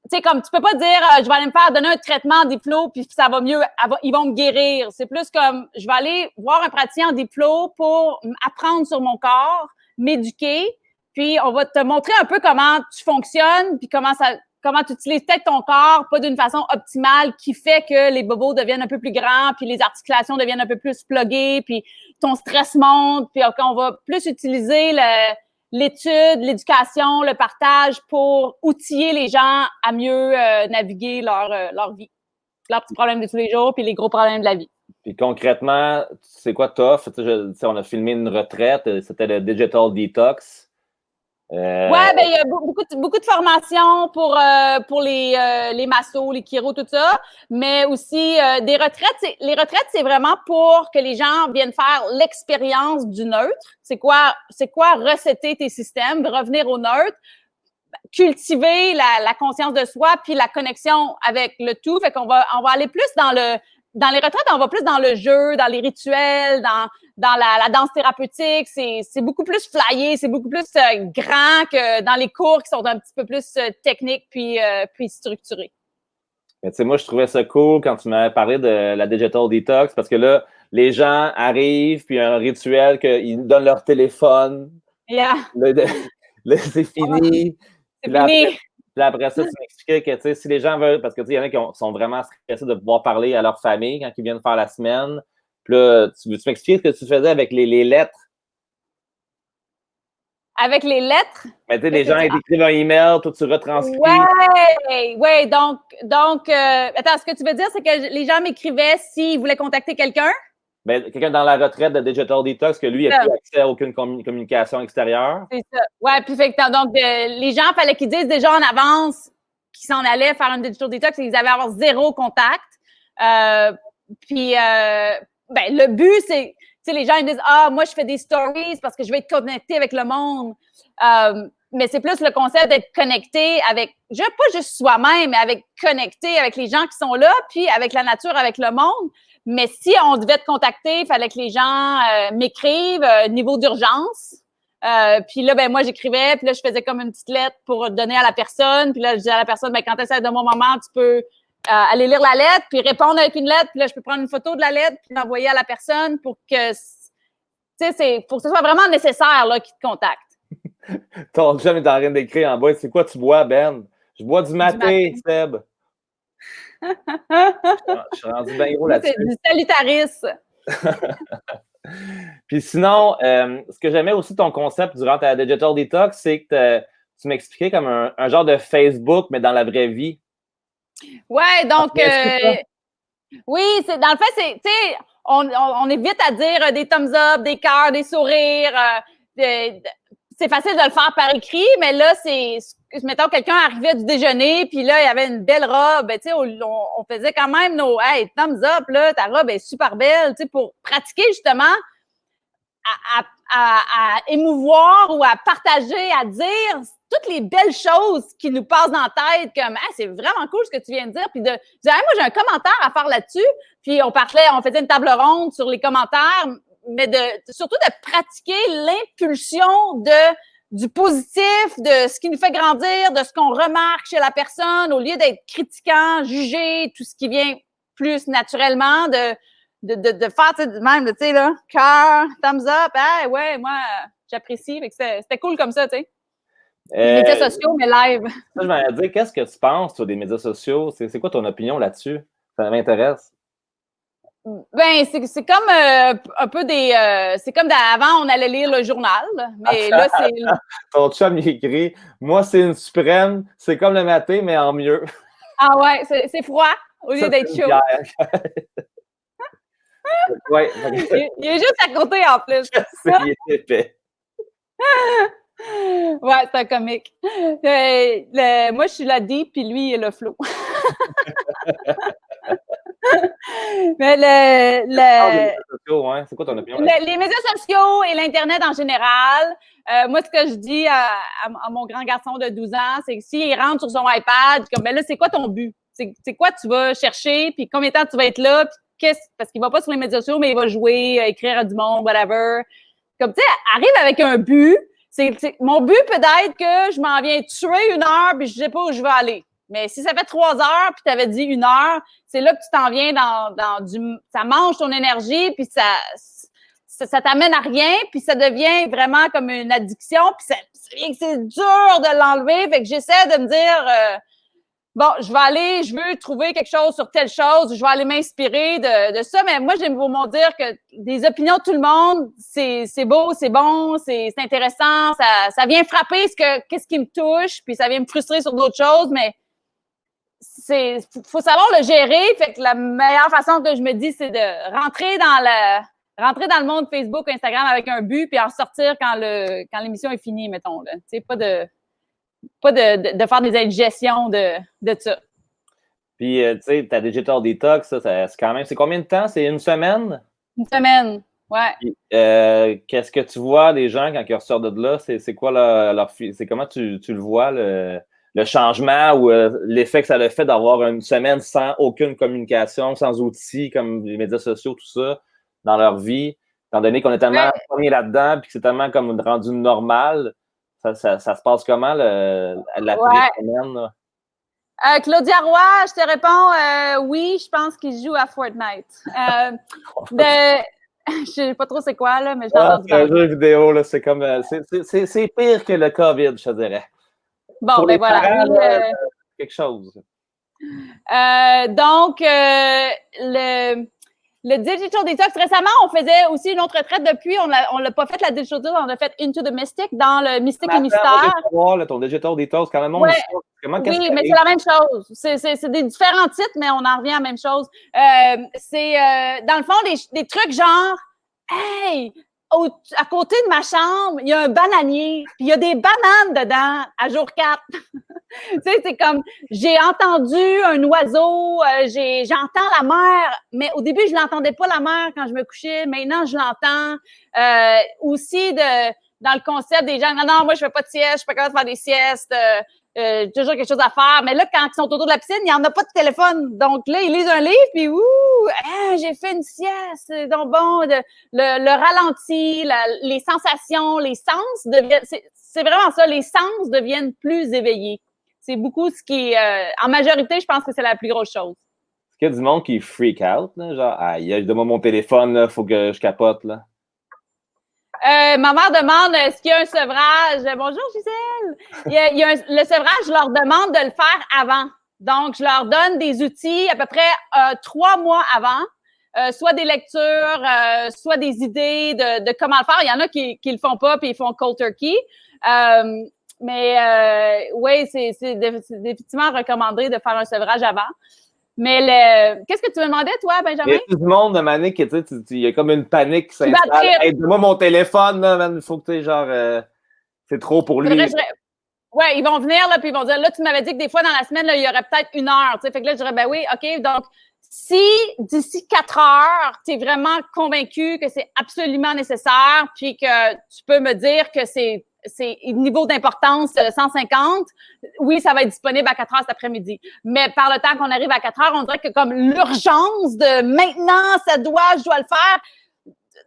Tu sais, comme tu peux pas dire je vais aller me faire donner un traitement en diplo puis ça va mieux, ils vont me guérir. C'est plus comme je vais aller voir un praticien en diplo pour apprendre sur mon corps, m'éduquer, puis on va te montrer un peu comment tu fonctionnes puis comment tu utilises peut-être ton corps, pas d'une façon optimale qui fait que les bobos deviennent un peu plus grands puis les articulations deviennent un peu plus pluguées puis ton stress monte puis on va plus utiliser l'étude, l'éducation, le partage pour outiller les gens à mieux naviguer leur vie, leurs petits problèmes de tous les jours puis les gros problèmes de la vie. Puis concrètement, c'est quoi tough? On a filmé une retraite, c'était le Digital Detox. Ouais, ben il y a beaucoup de formations pour les massos, les chiros, tout ça, mais aussi des retraites. Les retraites, c'est vraiment pour que les gens viennent faire l'expérience du neutre. C'est quoi resetter tes systèmes, revenir au neutre, cultiver la conscience de soi, puis la connexion avec le tout. Fait qu'on va aller plus dans les retraites, on va plus dans le jeu, dans les rituels, dans la danse thérapeutique. C'est beaucoup plus flyé, c'est beaucoup plus grand que dans les cours qui sont un petit peu plus techniques puis structurés. Mais tu sais, moi, je trouvais ça cool quand tu m'avais parlé de la Digital Detox parce que là, les gens arrivent, puis il y a un rituel qu'ils donnent leur téléphone. Yeah. Là, c'est fini. C'est fini. Puis après ça, tu m'expliquais que, tu sais, si les gens veulent, parce que, tu sais, il y en a qui sont vraiment stressés de pouvoir parler à leur famille quand ils viennent faire la semaine. Puis là, tu m'expliquer ce que tu faisais avec les lettres? Avec les lettres? Mais tu sais, les gens, ils écrivent un email, toi, tu retranscris. Ouais. Donc, attends, ce que tu veux dire, c'est que les gens m'écrivaient s'ils voulaient contacter quelqu'un? Ben, quelqu'un dans la retraite de Digital Detox, que lui, il n'a plus accès à aucune communication extérieure. C'est ça. Ouais, puis donc, les gens, il fallait qu'ils disent déjà en avance qu'ils s'en allaient faire un Digital Detox et qu'ils allaient avoir 0 contact. Le but, c'est, tu sais, les gens, ils disent, moi, je fais des stories parce que je vais être connecté avec le monde. Mais c'est plus le concept d'être connecté avec, pas juste soi-même, mais avec connecté avec les gens qui sont là, puis avec la nature, avec le monde. Mais si on devait te contacter, il fallait que les gens m'écrivent niveau d'urgence. Puis là, ben moi, j'écrivais, puis là, je faisais comme une petite lettre pour donner à la personne. Puis là, je disais à la personne, ben quand c'est de mon moment, tu peux aller lire la lettre, puis répondre avec une lettre. Puis là, je peux prendre une photo de la lettre, puis l'envoyer à la personne pour que, tu sais, pour que ce soit vraiment nécessaire là, qu'il te contacte. Ton chum est en train d'écrire en bas. C'est quoi tu bois, Ben? Je bois du maté, Seb. Je suis rendu bien gros là-dessus. C'est du salutaris. Puis sinon, ce que j'aimais aussi ton concept durant ta Digital Detox, c'est que tu m'expliquais comme un genre de Facebook, mais dans la vraie vie. Ouais, donc, oui, dans le fait, c'est, tu sais, on est vite à dire des thumbs up, des cœurs, des sourires. C'est facile de le faire par écrit, mais là, mettons, quelqu'un arrivait du déjeuner, puis là, il y avait une belle robe, tu sais, on faisait quand même nos, hey, thumbs up, là, ta robe est super belle, tu sais, pour pratiquer justement à émouvoir ou à partager, à dire toutes les belles choses qui nous passent dans la tête, comme, c'est vraiment cool ce que tu viens de dire, puis de dire, moi, j'ai un commentaire à faire là-dessus, puis on faisait une table ronde sur les commentaires, mais surtout de pratiquer l'impulsion du positif, de ce qui nous fait grandir, de ce qu'on remarque chez la personne, au lieu d'être critiquant, jugé, tout ce qui vient plus naturellement, de faire, tu sais, même, tu sais, là, cœur, thumbs up, ouais, moi, j'apprécie, fait que c'était cool comme ça, tu sais. Les médias sociaux, mais live. Ça, je m'allais dire, qu'est-ce que tu penses, toi, des médias sociaux? C'est quoi ton opinion là-dessus? Ça m'intéresse. Ben, c'est comme un peu c'est comme avant, on allait lire le journal, mais là, c'est... Ton chum, il écrit « Moi, c'est une suprême, c'est comme le matin, mais en mieux. » Ah ouais, c'est froid au lieu d'être chaud. Ouais. Il est juste à côté, en plus. Il est épais. Ouais, c'est un comique. Moi, je suis la deep, puis lui, il est le flow. Mais les médias sociaux, hein? C'est quoi ton opinion? Les médias sociaux et l'Internet en général, moi, ce que je dis à mon grand garçon de 12 ans, c'est que s'il rentre sur son iPad, comme, ben là, c'est quoi ton but? C'est quoi tu vas chercher, puis combien de temps tu vas être là, puis parce qu'il va pas sur les médias sociaux, mais il va jouer, écrire à du monde, whatever. Comme, tu sais, arrive avec un but. Mon but peut être que je m'en viens tuer 1 heure, puis je sais pas où je vais aller. Mais si ça fait 3 heures, puis tu avais dit 1 heure, c'est là que tu t'en viens ça mange ton énergie, puis ça t'amène à rien, puis ça devient vraiment comme une addiction, puis c'est dur de l'enlever. Fait que j'essaie de me dire, bon, je veux trouver quelque chose sur telle chose, je vais aller m'inspirer de ça, mais moi, j'aime vraiment dire que des opinions de tout le monde, c'est beau, c'est bon, c'est intéressant, ça vient frapper qu'est-ce qui me touche, puis ça vient me frustrer sur d'autres choses, mais faut savoir le gérer. Fait que la meilleure façon que je me dis, c'est de rentrer dans le monde Facebook, Instagram avec un but, puis en sortir quand l'émission est finie, mettons. Là. Pas de faire des indigestions de ça. Puis, tu sais, ta Digital Detox, c'est combien de temps? C'est une semaine? Une semaine, ouais. Puis, qu'est-ce que tu vois des gens quand ils ressortent de là? C'est quoi c'est comment tu le vois, le changement ou l'effet que ça a fait d'avoir une semaine sans aucune communication, sans outils comme les médias sociaux, tout ça, dans leur vie, étant donné qu'on est tellement pogné là-dedans puis que c'est tellement comme rendu normal, ça se passe comment, la semaine? Là? Claudia Roy, je te réponds oui, je pense qu'il joue à Fortnite. Je sais pas trop c'est quoi, là, mais je l'ai entendu parler. C'est un jeu vidéo, là, c'est comme c'est pire que le COVID, je te dirais. Bon, pour ben voilà. Parents, quelque chose. Donc, le Digital Detox, récemment, on faisait aussi une autre retraite depuis. On l'a pas fait, la Digital Detox, on a fait Into the Mystic, dans le Mystique et Mystère. Ton Digital Detox, quand même, oui, mais c'est la même chose. C'est des différents titres, mais on en revient à la même chose. C'est, dans le fond, des trucs genre, hey, à côté de ma chambre, il y a un bananier, puis il y a des bananes dedans à jour 4. Tu sais, c'est comme, j'ai entendu un oiseau, j'entends la mer, mais au début, je l'entendais pas la mer quand je me couchais. Maintenant, je l'entends. Aussi, dans le concept des gens, non, moi, je fais pas de sieste, je suis pas capable de faire des siestes. Toujours quelque chose à faire. Mais là, quand ils sont autour de la piscine, il n'y en a pas de téléphone. Donc là, ils lisent un livre, puis j'ai fait une sieste. C'est donc bon. Le ralenti, les sensations, les sens deviennent... C'est vraiment ça, les sens deviennent plus éveillés. C'est beaucoup ce qui est... en majorité, je pense que c'est la plus grosse chose. Est-ce qu'il y a du monde qui freak out? Là? Genre, donne-moi mon téléphone, il faut que je capote. Là. Ma mère demande est-ce qu'il y a un sevrage. Bonjour Gisèle. Le sevrage, je leur demande de le faire avant. Donc, je leur donne des outils à peu près 3 mois avant, soit des lectures, soit des idées de comment le faire. Il y en a qui le font pas puis ils font cold turkey. Mais oui, c'est définitivement recommandé de faire un sevrage avant. Mais qu'est-ce que tu me demandais, toi, Benjamin? Il y a tout le monde de manière que il y a comme une panique qui s'installe. Hey, donne-moi mon téléphone, là, man. Il faut que tu genre c'est trop pour lui. Oui, ils vont venir, là, puis ils vont dire, là, tu m'avais dit que des fois, dans la semaine, là, il y aurait peut-être 1 heure. Fait que là, je dirais, ben oui, OK. Donc, si d'ici 4 heures, tu es vraiment convaincu que c'est absolument nécessaire, puis que tu peux me dire que c'est niveau d'importance 150, oui, ça va être disponible à 4 heures cet après-midi. Mais par le temps qu'on arrive à 4 heures, on dirait que comme l'urgence de maintenant, je dois le faire,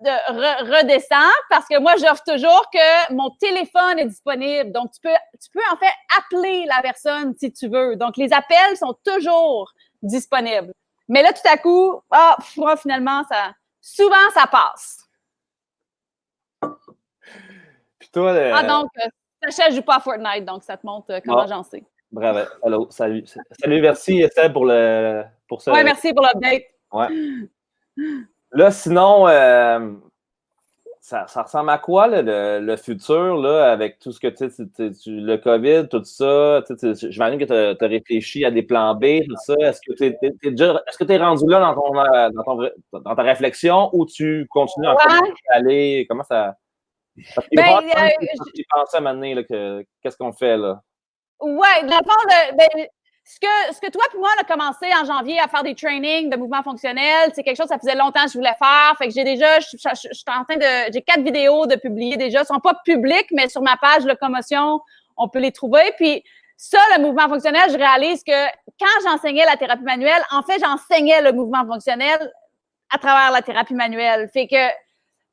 redescend parce que moi, j'offre toujours que mon téléphone est disponible. Donc, tu peux en fait appeler la personne si tu veux. Donc, les appels sont toujours disponibles. Mais là, tout à coup, finalement, souvent, ça passe. Puis toi, donc, Sacha ne joue pas à Fortnite, donc ça te montre comment j'en sais. Bravo. Allô, salut. Salut, merci, Estelle, pour ça. Oui, merci pour l'update. Ouais. Là, sinon, ça ressemble à quoi, là, le futur, là, avec tout ce que le COVID, tout ça? J'imagine que tu as réfléchi à des plans B, tout ça. Est-ce que tu es rendu là dans ta réflexion ou tu continues encore à aller? Comment ça. J'ai pensé à un moment donné, là, qu'est-ce qu'on fait, là? Oui, dans le fond, ce que toi et moi, on a commencé en janvier à faire des trainings de mouvement fonctionnel, c'est quelque chose que ça faisait longtemps que je voulais faire. Fait que je suis en train j'ai 4 vidéos de publier déjà. Elles sont pas publiques, mais sur ma page Locomotion, on peut les trouver. Puis ça, le mouvement fonctionnel, je réalise que quand j'enseignais la thérapie manuelle, en fait, j'enseignais le mouvement fonctionnel à travers la thérapie manuelle. Fait que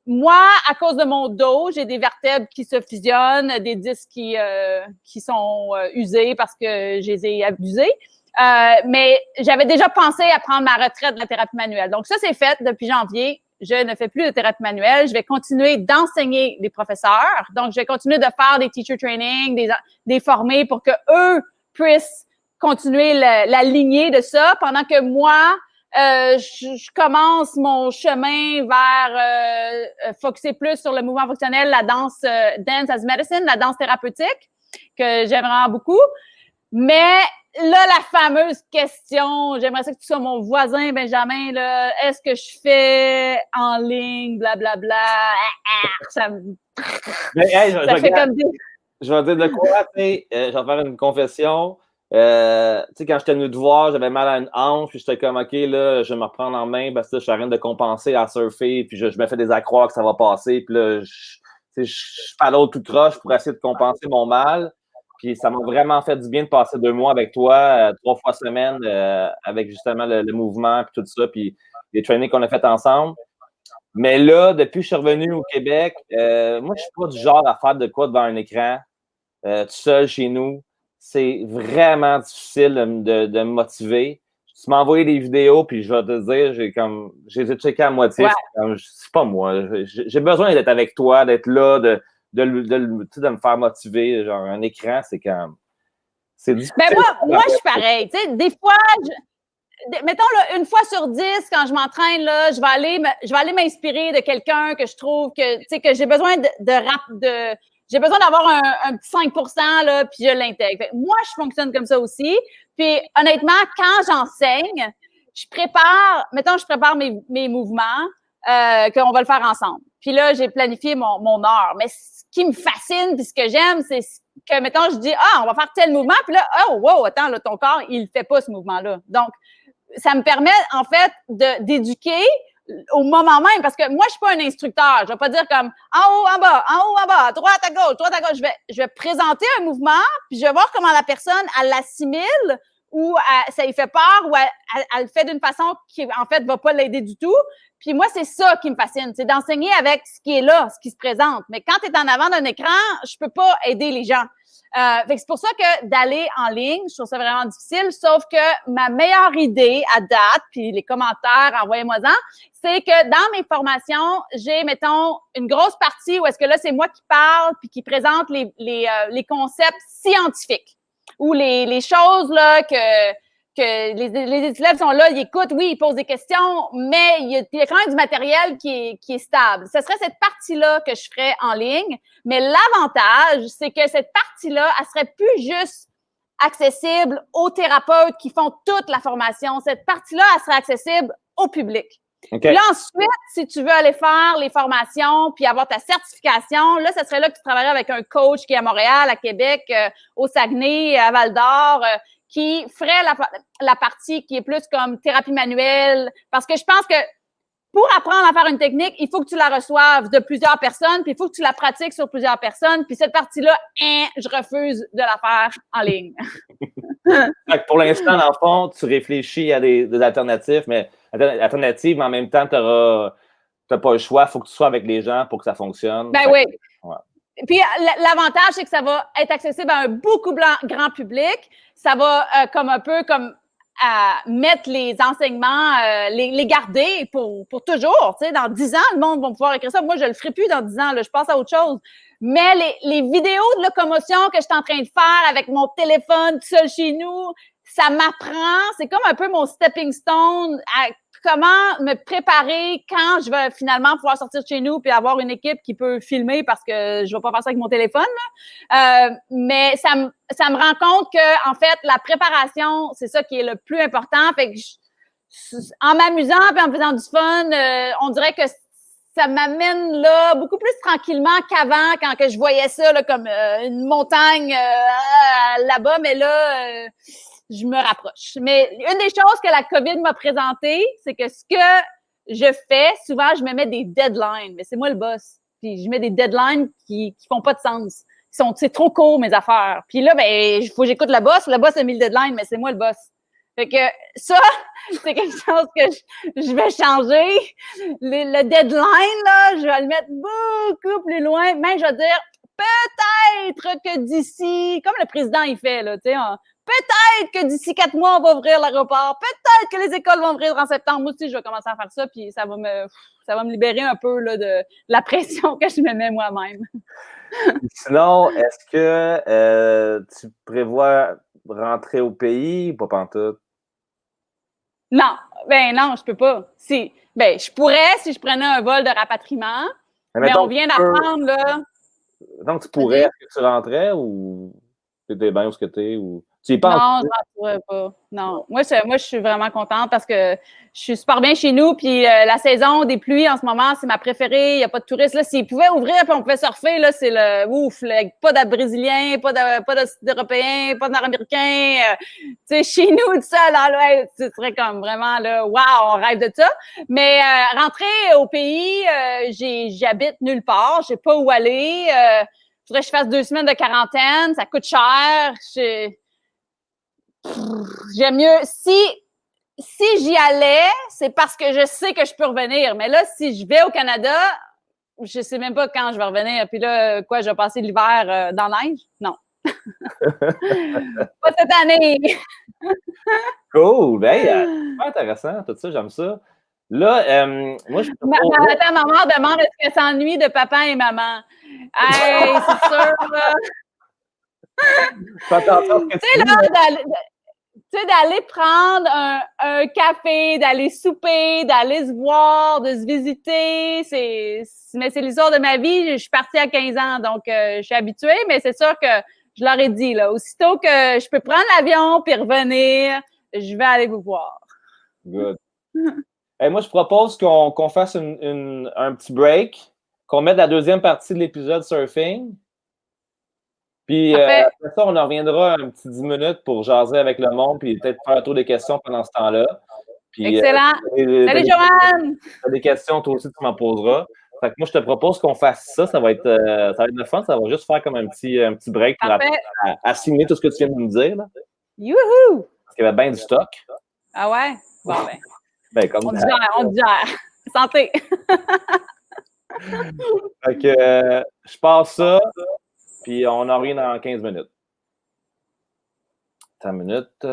moi, à cause de mon dos, j'ai des vertèbres qui se fusionnent, des disques qui sont usés parce que je les ai abusés. Mais j'avais déjà pensé à prendre ma retraite de la thérapie manuelle. Donc ça, c'est fait depuis janvier. Je ne fais plus de thérapie manuelle. Je vais continuer d'enseigner les professeurs. Donc, je vais continuer de faire des teacher training, des formés pour que eux puissent continuer la lignée de ça pendant que moi, je commence mon chemin vers focuser plus sur le mouvement fonctionnel, la danse Dance as Medicine, la danse thérapeutique, que j'aime vraiment beaucoup. Mais là, la fameuse question, j'aimerais ça que tu sois mon voisin, Benjamin, là, est-ce que je fais en ligne, blablabla, ça me... Mais, hey, ça fait comme des... Je vais dire de quoi, tu sais, je vais faire une confession. Tu sais, quand j'étais venu te voir, j'avais mal à une hanche, puis j'étais comme, OK, là, je vais me reprendre en main parce que je suis en train de compenser à surfer, puis je me fais des accrocs que ça va passer, puis là, je paddle tout croche pour essayer de compenser mon mal. Puis ça m'a vraiment fait du bien de passer 2 mois avec toi, 3 fois semaine, avec justement le mouvement, puis tout ça, puis les trainings qu'on a fait ensemble. Mais là, depuis que je suis revenu au Québec, moi, je suis pas du genre à faire de quoi devant un écran, tout seul chez nous. C'est vraiment difficile de me motiver. Tu m'as envoyé des vidéos, puis je vais te dire, j'ai les ai checkées à moitié. Ouais. C'est pas moi. J'ai besoin d'être avec toi, d'être là, de me faire motiver. Genre, un écran, c'est comme... C'est difficile. Ben moi, je suis pareil. Tu sais, des fois, mettons, là, 1 fois sur 10, quand je m'entraîne, là, je vais aller m'inspirer de quelqu'un que je trouve que, tu sais, que j'ai besoin j'ai besoin d'avoir un petit 5%, là, puis je l'intègre. Moi, je fonctionne comme ça aussi. Puis, honnêtement, quand j'enseigne, je prépare mes mouvements, qu'on va le faire ensemble. Puis là, j'ai planifié mon heure. Mais ce qui me fascine, puis ce que j'aime, c'est que, mettons, je dis, on va faire tel mouvement, puis là, wow, attends, là, ton corps, il ne fait pas ce mouvement-là. Donc, ça me permet, en fait, d'éduquer au moment même, parce que moi, je suis pas un instructeur. Je vais pas dire comme en haut, en bas, à droite, à gauche, droite, à gauche. Je vais présenter un mouvement, puis je vais voir comment la personne, elle l'assimile, ou ça lui fait peur, ou elle le fait d'une façon qui, en fait, va pas l'aider du tout. Puis moi, c'est ça qui me fascine, c'est d'enseigner avec ce qui est là, ce qui se présente. Mais quand tu es en avant d'un écran, je peux pas aider les gens. Fait que c'est pour ça que d'aller en ligne, je trouve ça vraiment difficile, sauf que ma meilleure idée à date, puis les commentaires, envoyez-moi-en, c'est que dans mes formations, j'ai, mettons, une grosse partie où est-ce que là, c'est moi qui parle puis qui présente les concepts scientifiques ou les choses là que les élèves sont là, ils écoutent, oui, ils posent des questions, mais il y a quand même du matériel qui est stable. Ce serait cette partie-là que je ferais en ligne, mais l'avantage, c'est que cette partie-là, elle serait plus juste accessible aux thérapeutes qui font toute la formation. Cette partie-là, elle serait accessible au public. Okay. Puis là, ensuite, si tu veux aller faire les formations puis avoir ta certification, là, ça serait là que tu travaillerais avec un coach qui est à Montréal, à Québec, au Saguenay, à Val-d'Or, qui ferait la partie qui est plus comme thérapie manuelle. Parce que je pense que pour apprendre à faire une technique, il faut que tu la reçoives de plusieurs personnes, puis il faut que tu la pratiques sur plusieurs personnes. Puis cette partie-là, je refuse de la faire en ligne. Pour l'instant, dans le fond, tu réfléchis à des alternatives, mais en même temps, tu n'as pas le choix. Il faut que tu sois avec les gens pour que ça fonctionne. Ben oui. Ouais. Puis l'avantage, c'est que ça va être accessible à un beaucoup grand public. Ça va comme un peu comme mettre les enseignements, les garder pour toujours. Tu sais, dans 10 ans, le monde va pouvoir écrire ça. Moi, je le ferai plus dans 10 ans. Là, je passe à autre chose. Mais les vidéos de locomotion que je suis en train de faire avec mon téléphone tout seul chez nous, ça m'apprend. C'est comme un peu mon stepping stone à comment me préparer quand je vais finalement pouvoir sortir de chez nous puis avoir une équipe qui peut filmer parce que je vais pas faire ça avec mon téléphone. Mais ça me rend compte que en fait la préparation, c'est ça qui est le plus important. Fait que en m'amusant et en faisant du fun, on dirait que ça m'amène là beaucoup plus tranquillement qu'avant quand que je voyais ça là, comme une montagne là-bas, mais là je me rapproche. Mais une des choses que la COVID m'a présenté, c'est que ce que je fais, souvent, je me mets des deadlines. Mais c'est moi le boss. Puis je mets des deadlines qui font pas de sens. C'est trop court, mes affaires. Puis là, ben, il faut que j'écoute le boss. Le boss a mis le deadline, mais c'est moi le boss. Fait que ça, c'est quelque chose que je vais changer. Le deadline, là, je vais le mettre beaucoup plus loin. Même, je vais dire, peut-être que d'ici, comme le président, il fait, là, tu sais, peut-être que d'ici 4 mois, on va ouvrir l'aéroport. Peut-être que les écoles vont ouvrir en septembre. Moi aussi, je vais commencer à faire ça, puis ça va me libérer un peu là, de la pression que je me mets moi-même. Sinon, est-ce que tu prévois rentrer au pays ou pas pantoute? Non, je peux pas. Je pourrais si je prenais un vol de rapatriement, mais on vient d'apprendre, là. Donc, tu pourrais, est-ce que tu rentrais ou... T'étais bien où ce que t'es ou tu y penses? Non, je m'en trouvais pas. Non. Moi, je suis vraiment contente parce que je suis super bien chez nous. Puis la saison des pluies en ce moment, c'est ma préférée. Il n'y a pas de touristes. Là, s'ils pouvaient ouvrir puis on pouvait surfer, là, c'est le ouf. Là, pas de Brésiliens, pas d'Européens, pas de Nord-Américains. Tu sais, chez nous, tout ça, là, ouais, ce serait comme vraiment, là, wow, on rêve de ça. Mais rentrer au pays, j'habite nulle part. Je sais pas où aller. Faudrait que je fasse 2 semaines de quarantaine. Ça coûte cher. J'aime mieux. Si j'y allais, c'est parce que je sais que je peux revenir. Mais là, si je vais au Canada, je sais même pas quand je vais revenir. Puis là, quoi, je vais passer l'hiver dans la neige? Non. Pas cette année. Cool! Ben, super intéressant, tout ça, j'aime ça. Là, moi, je Attends, ma mère demande est-ce qu'elle s'ennuie de papa et maman. Hey, c'est sûr, là. Fais attention à ce que tu dis. Tu sais, d'aller prendre un café, d'aller souper, d'aller se voir, de se visiter, mais c'est l'histoire de ma vie. Je suis partie à 15 ans, donc je suis habituée, mais c'est sûr que je leur ai dit, là, aussitôt que je peux prendre l'avion puis revenir, je vais aller vous voir. Good. Hey, moi, je propose qu'on fasse un petit break, qu'on mette la deuxième partie de l'épisode surfing. Puis après ça, on en reviendra un petit 10 minutes pour jaser avec le monde, puis peut-être faire un tour des questions pendant ce temps-là. Puis, excellent! Salut, Joanne! Si tu as des questions, toi aussi, tu m'en poseras. Fait que moi, je te propose qu'on fasse ça. Ça va être le fun. Ça va juste faire comme un petit break pour assimiler tout ce que tu viens de nous dire. Là. Youhou! Parce qu'il y avait bien du stock. Ah ouais? Bon, ben comme on digère. Santé! Fait que je passe ça, puis on en revient dans 15 minutes. Attends une minute.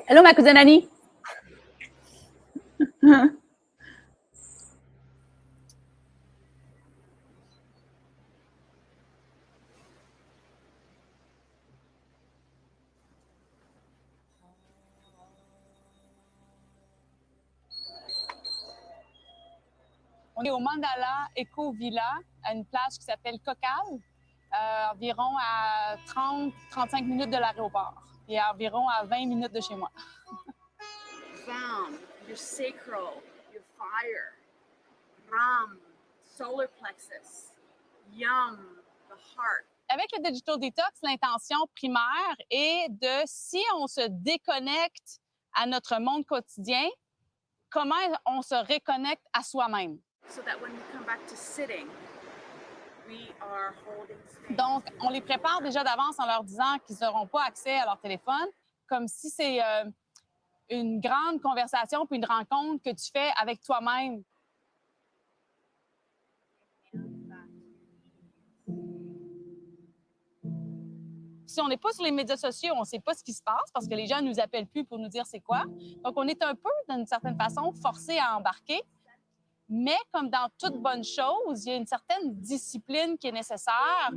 Allô, ma cousine Annie? On est au Mandala Eco Villa, à une plage qui s'appelle Cocal, environ à 30-35 minutes de l'aéroport et environ à 20 minutes de chez moi. Found your sacral, your fire, Ram, solar plexus, Yum, the heart. Avec le Digital Detox, l'intention primaire est de, si on se déconnecte à notre monde quotidien, comment on se reconnecte à soi-même. So that when we come back to sitting, we are holding space. Donc, on les prépare déjà d'avance en leur disant qu'ils n'auront pas accès à leur téléphone, comme si c'est une grande conversation puis une rencontre que tu fais avec toi-même. Si on n'est pas sur les médias sociaux, on ne sait pas ce qui se passe parce que les gens ne nous appellent plus pour nous dire c'est quoi. Donc, on est un peu, d'une certaine façon, forcé à embarquer. Mais comme dans toute bonne chose, il y a une certaine discipline qui est nécessaire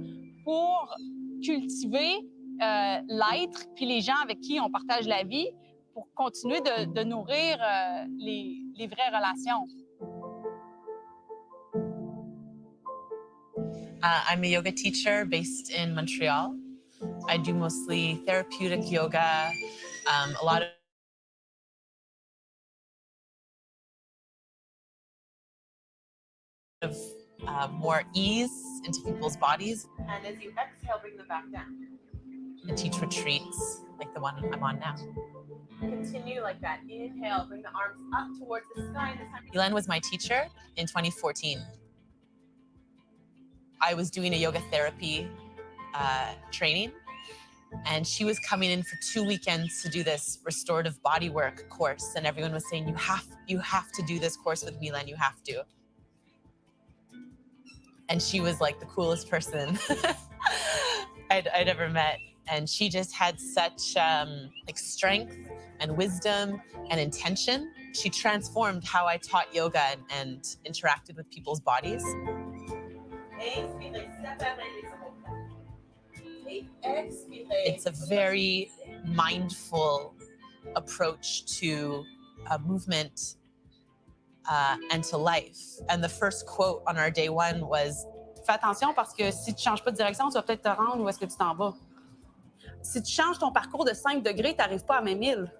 pour cultiver l'être, puis les gens avec qui on partage la vie, pour continuer de nourrir les vraies relations. I'm a yoga teacher based in Montreal. I do mostly therapeutic yoga, a lot of more ease into people's bodies. And as you exhale, bring them back down. I teach retreats like the one I'm on now. Continue like that. Inhale, bring the arms up towards the sky. Elen was my teacher in 2014. I was doing a yoga therapy training, and she was coming in for 2 weekends to do this restorative bodywork course. And everyone was saying, you have to do this course with me, Len, you have to. And she was like the coolest person I'd ever met. And she just had such like strength and wisdom and intention. She transformed how I taught yoga and interacted with people's bodies. It's a very mindful approach to movement and to life. And the first quote on our day one was, fais attention parce que si tu ne changes pas de direction, tu vas peut-être te rendre où est-ce que tu t'en vas. Si tu changes ton parcours de 5 degrés, tu n'arrives pas à même île.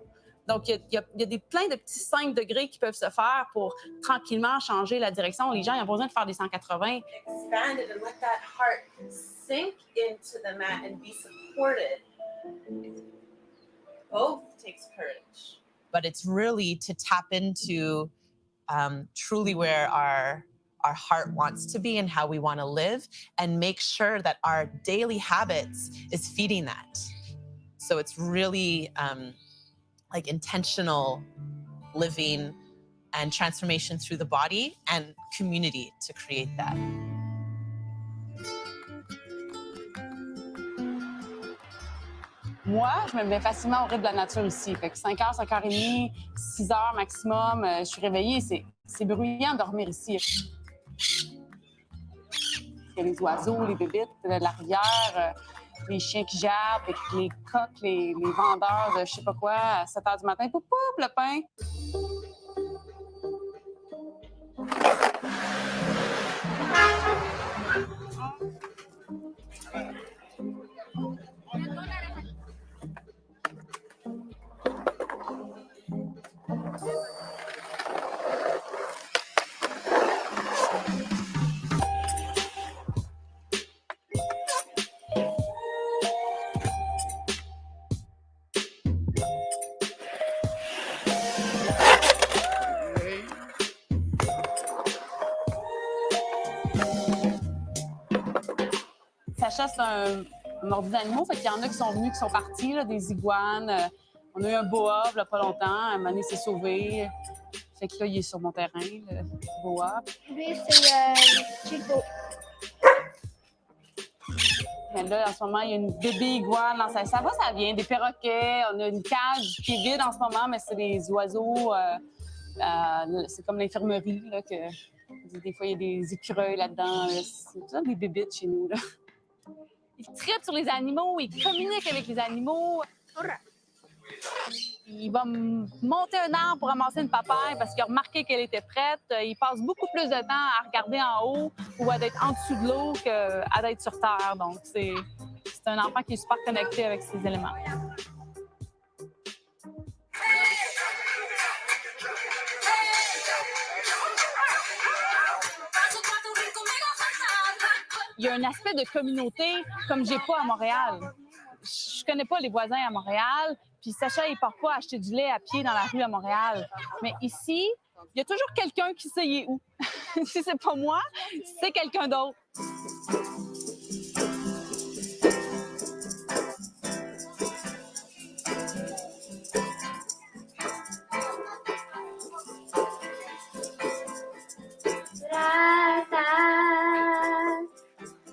Donc, il y a plein de petits 5 degrés qui peuvent se faire pour tranquillement changer la direction. Les gens, ils ont besoin de faire des 180. Expand it and let that heart sink into the mat and be supported. Both takes courage. But it's really to tap into truly where our heart wants to be and how we want to live, and make sure that our daily habits is feeding that. So it's really like intentional living and transformation through the body and community to create that. Moi, je me mets facilement au rythme de la nature ici. Fait que 5h, 5h30, 6h maximum, je suis réveillée. C'est bruyant de dormir ici. Il y a les oiseaux, les bébites de la rivière, les chiens qui jappent, et les coqs, les vendeurs de je sais pas quoi à 7h du matin. Poup, poup, le pain. Sacha, c'est un ordi d'animaux. Fait qu'il y en a qui sont venus, qui sont partis, là, des iguanes. On a eu un boa, il n'y a pas longtemps. Un moment donné, il s'est sauvé. Fait que là, il est sur mon terrain, le boa. Lui, c'est Chico. Mais là, en ce moment, il y a une bébé iguane. Ça va, ça vient. Des perroquets. On a une cage qui est vide en ce moment, mais c'est des oiseaux. C'est comme l'infirmerie, là, que des fois, il y a des écureuils là-dedans. Là. C'est ça, des bébites chez nous, là. Il tripe sur les animaux, il communique avec les animaux. Il va monter un arbre pour ramasser une papaye parce qu'il a remarqué qu'elle était prête. Il passe beaucoup plus de temps à regarder en haut ou à être en dessous de l'eau qu'à être sur terre. Donc, c'est un enfant qui est super connecté avec ses éléments. Il y a un aspect de communauté comme j'ai pas à Montréal. Je connais pas les voisins à Montréal, puis Sacha, il part pas acheter du lait à pied dans la rue à Montréal. Mais ici, il y a toujours quelqu'un qui sait il est où. Si c'est pas moi, c'est quelqu'un d'autre.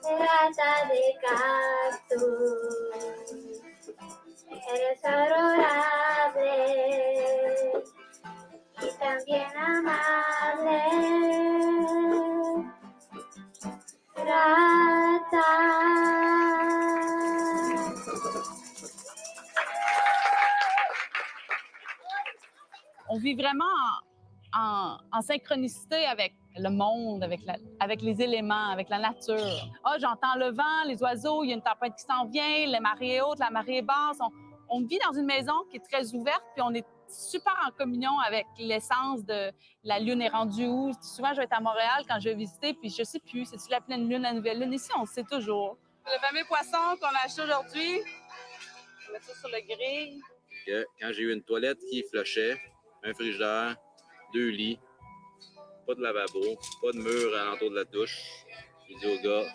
Rata de cactus, eres adorable y también amable. Rata. On vit vraiment en synchronicité avec le monde, avec les éléments, avec la nature. Ah, j'entends le vent, les oiseaux, il y a une tempête qui s'en vient, la marée est haute, la marée est basse. On vit dans une maison qui est très ouverte, puis on est super en communion avec l'essence de la lune est rendue où. Souvent, je vais être à Montréal quand je vais visiter, puis je sais plus, c'est-tu la pleine lune, la nouvelle lune? Ici, on le sait toujours. Le fameux poisson qu'on a acheté aujourd'hui, on va mettre ça sur le grill. Quand j'ai eu une toilette qui flushait, un frigidaire, 2 lits, pas de lavabo, pas de mur alentour de la douche, j'ai dit au gars,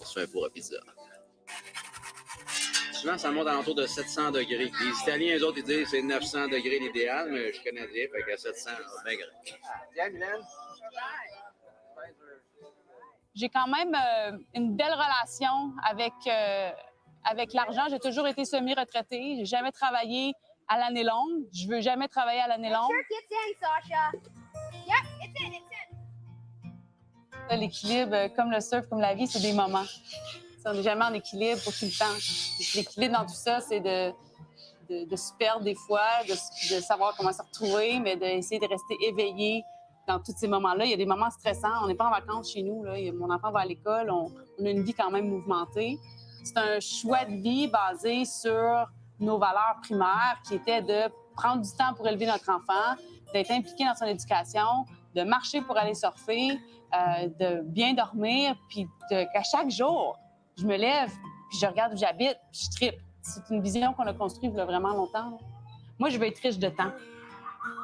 on se fait un four à pizza. Souvent, ça monte alentour de 700 degrés. Les Italiens, eux autres, ils disent que c'est 900 degrés l'idéal, mais je suis canadien, fait qu'à 700, c'est bien grave. Tiens, Mylène. J'ai quand même une belle relation avec l'argent. J'ai toujours été semi-retraitée. J'ai jamais travaillé à l'année longue. Je veux jamais travailler à l'année longue. Sasha. Yep, it's in. L'équilibre, comme le surf, comme la vie, c'est des moments. On n'est jamais en équilibre pour tout le temps. L'équilibre dans tout ça, c'est de se perdre des fois, de savoir comment se retrouver, mais d'essayer de rester éveillé, dans tous ces moments-là. Il y a des moments stressants. On n'est pas en vacances chez nous. Là. Mon enfant va à l'école. On a une vie quand même mouvementée. C'est un choix de vie basé sur nos valeurs primaires qui étaient de prendre du temps pour élever notre enfant, d'être impliqué dans son éducation, de marcher pour aller surfer, de bien dormir, puis qu'à chaque jour, je me lève, puis je regarde où j'habite, puis je trippe. C'est une vision qu'on a construite il y a vraiment longtemps. Là. Moi, je veux être riche de temps.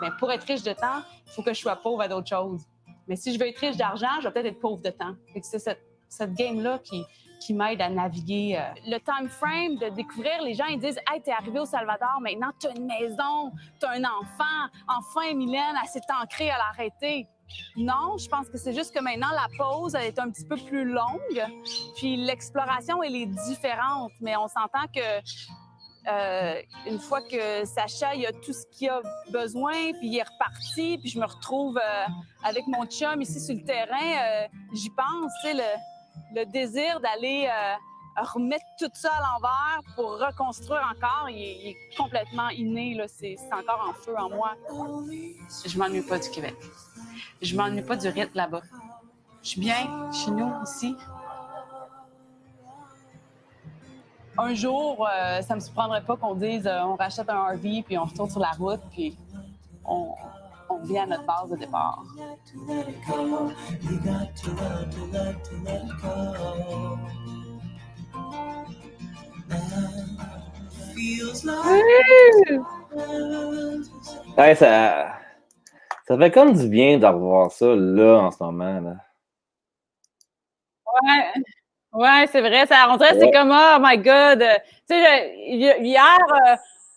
Bien, pour être riche de temps, il faut que je sois pauvre à d'autres choses. Mais si je veux être riche d'argent, je vais peut-être être pauvre de temps. C'est cette game-là qui m'aide à naviguer. Le time frame de découvrir, les gens ils disent « Hey, t'es arrivé au Salvador, maintenant t'as une maison, t'as un enfant. Enfin, Mylène, elle s'est ancrée, elle a arrêté. » Non, je pense que c'est juste que maintenant, la pause, elle est un petit peu plus longue. Puis l'exploration, elle est différente. Mais on s'entend que une fois que Sacha, il a tout ce qu'il a besoin, puis il est reparti, puis je me retrouve avec mon chum ici sur le terrain, j'y pense, tu sais, le désir d'aller remettre tout ça à l'envers pour reconstruire encore, il est complètement inné, là, c'est encore en feu en moi. Je m'ennuie pas du Québec. Je m'ennuie pas du rythme là-bas. Je suis bien chez nous, ici. Un jour, ça ne me surprendrait pas qu'on dise on rachète un RV, puis on retourne sur la route, puis on revient à notre base de départ. Ouais, ça fait comme du bien de revoir ça là en ce moment. Là. Ouais, c'est vrai. Ça, on dirait que c'est comme oh my God. Tu sais, hier,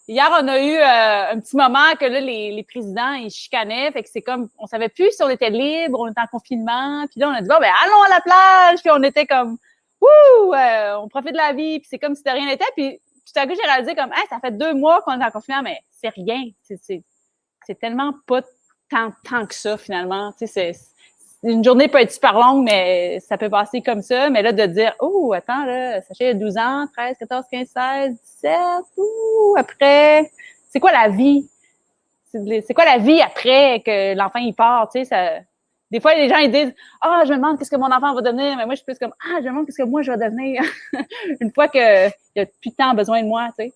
on a eu un petit moment que là, les présidents, ils chicanaient. Fait que c'est comme, on savait plus si on était libre, on était en confinement. Puis là, on a dit, bon, ben, allons à la plage. Puis on était comme, wouh, on profite de la vie. Puis c'est comme si de rien n'était. Puis tout à coup, j'ai réalisé comme, hey, ça fait 2 mois qu'on est en confinement, mais c'est rien. C'est tellement pas tant que ça, finalement. Tu sais, une journée peut être super longue, mais ça peut passer comme ça. Mais là, de dire, oh, attends, là, Sacha, il y a 12 ans, 13, 14, 15, 16, 17, après, c'est quoi la vie? C'est quoi la vie après que l'enfant, il part, tu sais, ça... Des fois, les gens, ils disent, ah, je me demande qu'est-ce que mon enfant va devenir. Mais moi, je suis plus comme, ah, je me demande qu'est-ce que moi, je vais devenir. Une fois qu'il y a plus de temps besoin de moi, tu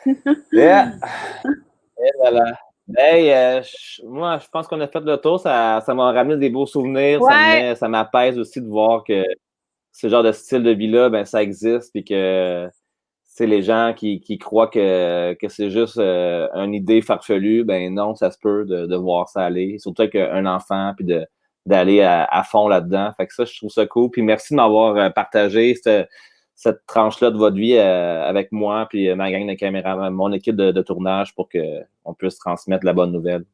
sais. Yeah. Et voilà. Hey, moi, je pense qu'on a fait le tour. Ça m'a ramené des beaux souvenirs. Ouais. Ça m'apaise aussi de voir que ce genre de style de vie-là, ben, ça existe et que c'est les gens qui croient que c'est juste une idée farfelue. Ben non, ça se peut de voir ça aller. Surtout avec un enfant, puis d'aller à fond là-dedans. Fait que ça, je trouve ça cool. Puis merci de m'avoir partagé cette tranche-là de votre vie avec moi, puis ma gang de caméras, mon équipe de tournage pour qu'on puisse transmettre la bonne nouvelle.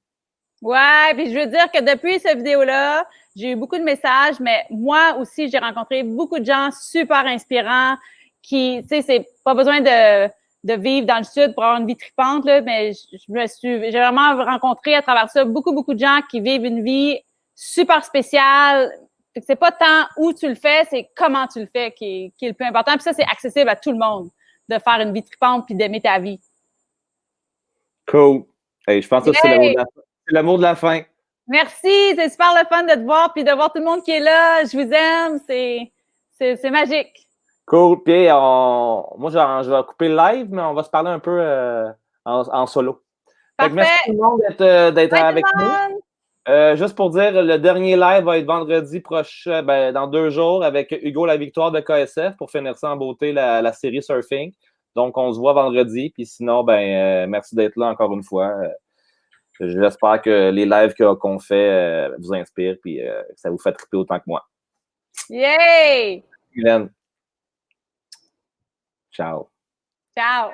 Ouais, puis je veux dire que depuis cette vidéo-là, j'ai eu beaucoup de messages, mais moi aussi, j'ai rencontré beaucoup de gens super inspirants qui, tu sais, c'est pas besoin de vivre dans le Sud pour avoir une vie tripante, là, mais j'ai vraiment rencontré à travers ça beaucoup de gens qui vivent une vie super spéciale. Fait que c'est pas tant où tu le fais, c'est comment tu le fais qui est le plus important. Puis ça, c'est accessible à tout le monde de faire une vie tripante puis d'aimer ta vie. Cool. Hey, je pense que c'est le mot de la fin. Merci, c'est super le fun de te voir puis de voir tout le monde qui est là. Je vous aime, c'est magique. Cool. Puis moi, je vais couper le live, mais on va se parler un peu en solo. Parfait. Merci tout le monde d'être avec nous. Juste pour dire, le dernier live va être vendredi prochain, dans 2 jours, avec Hugo La Victoire de KSF pour finir ça en beauté, la série Surfing. Donc, on se voit vendredi. Puis sinon, merci d'être là encore une fois. J'espère que les lives qu'on fait vous inspirent puis que ça vous fait triper autant que moi. Yay! Mylène. Ciao. Ciao.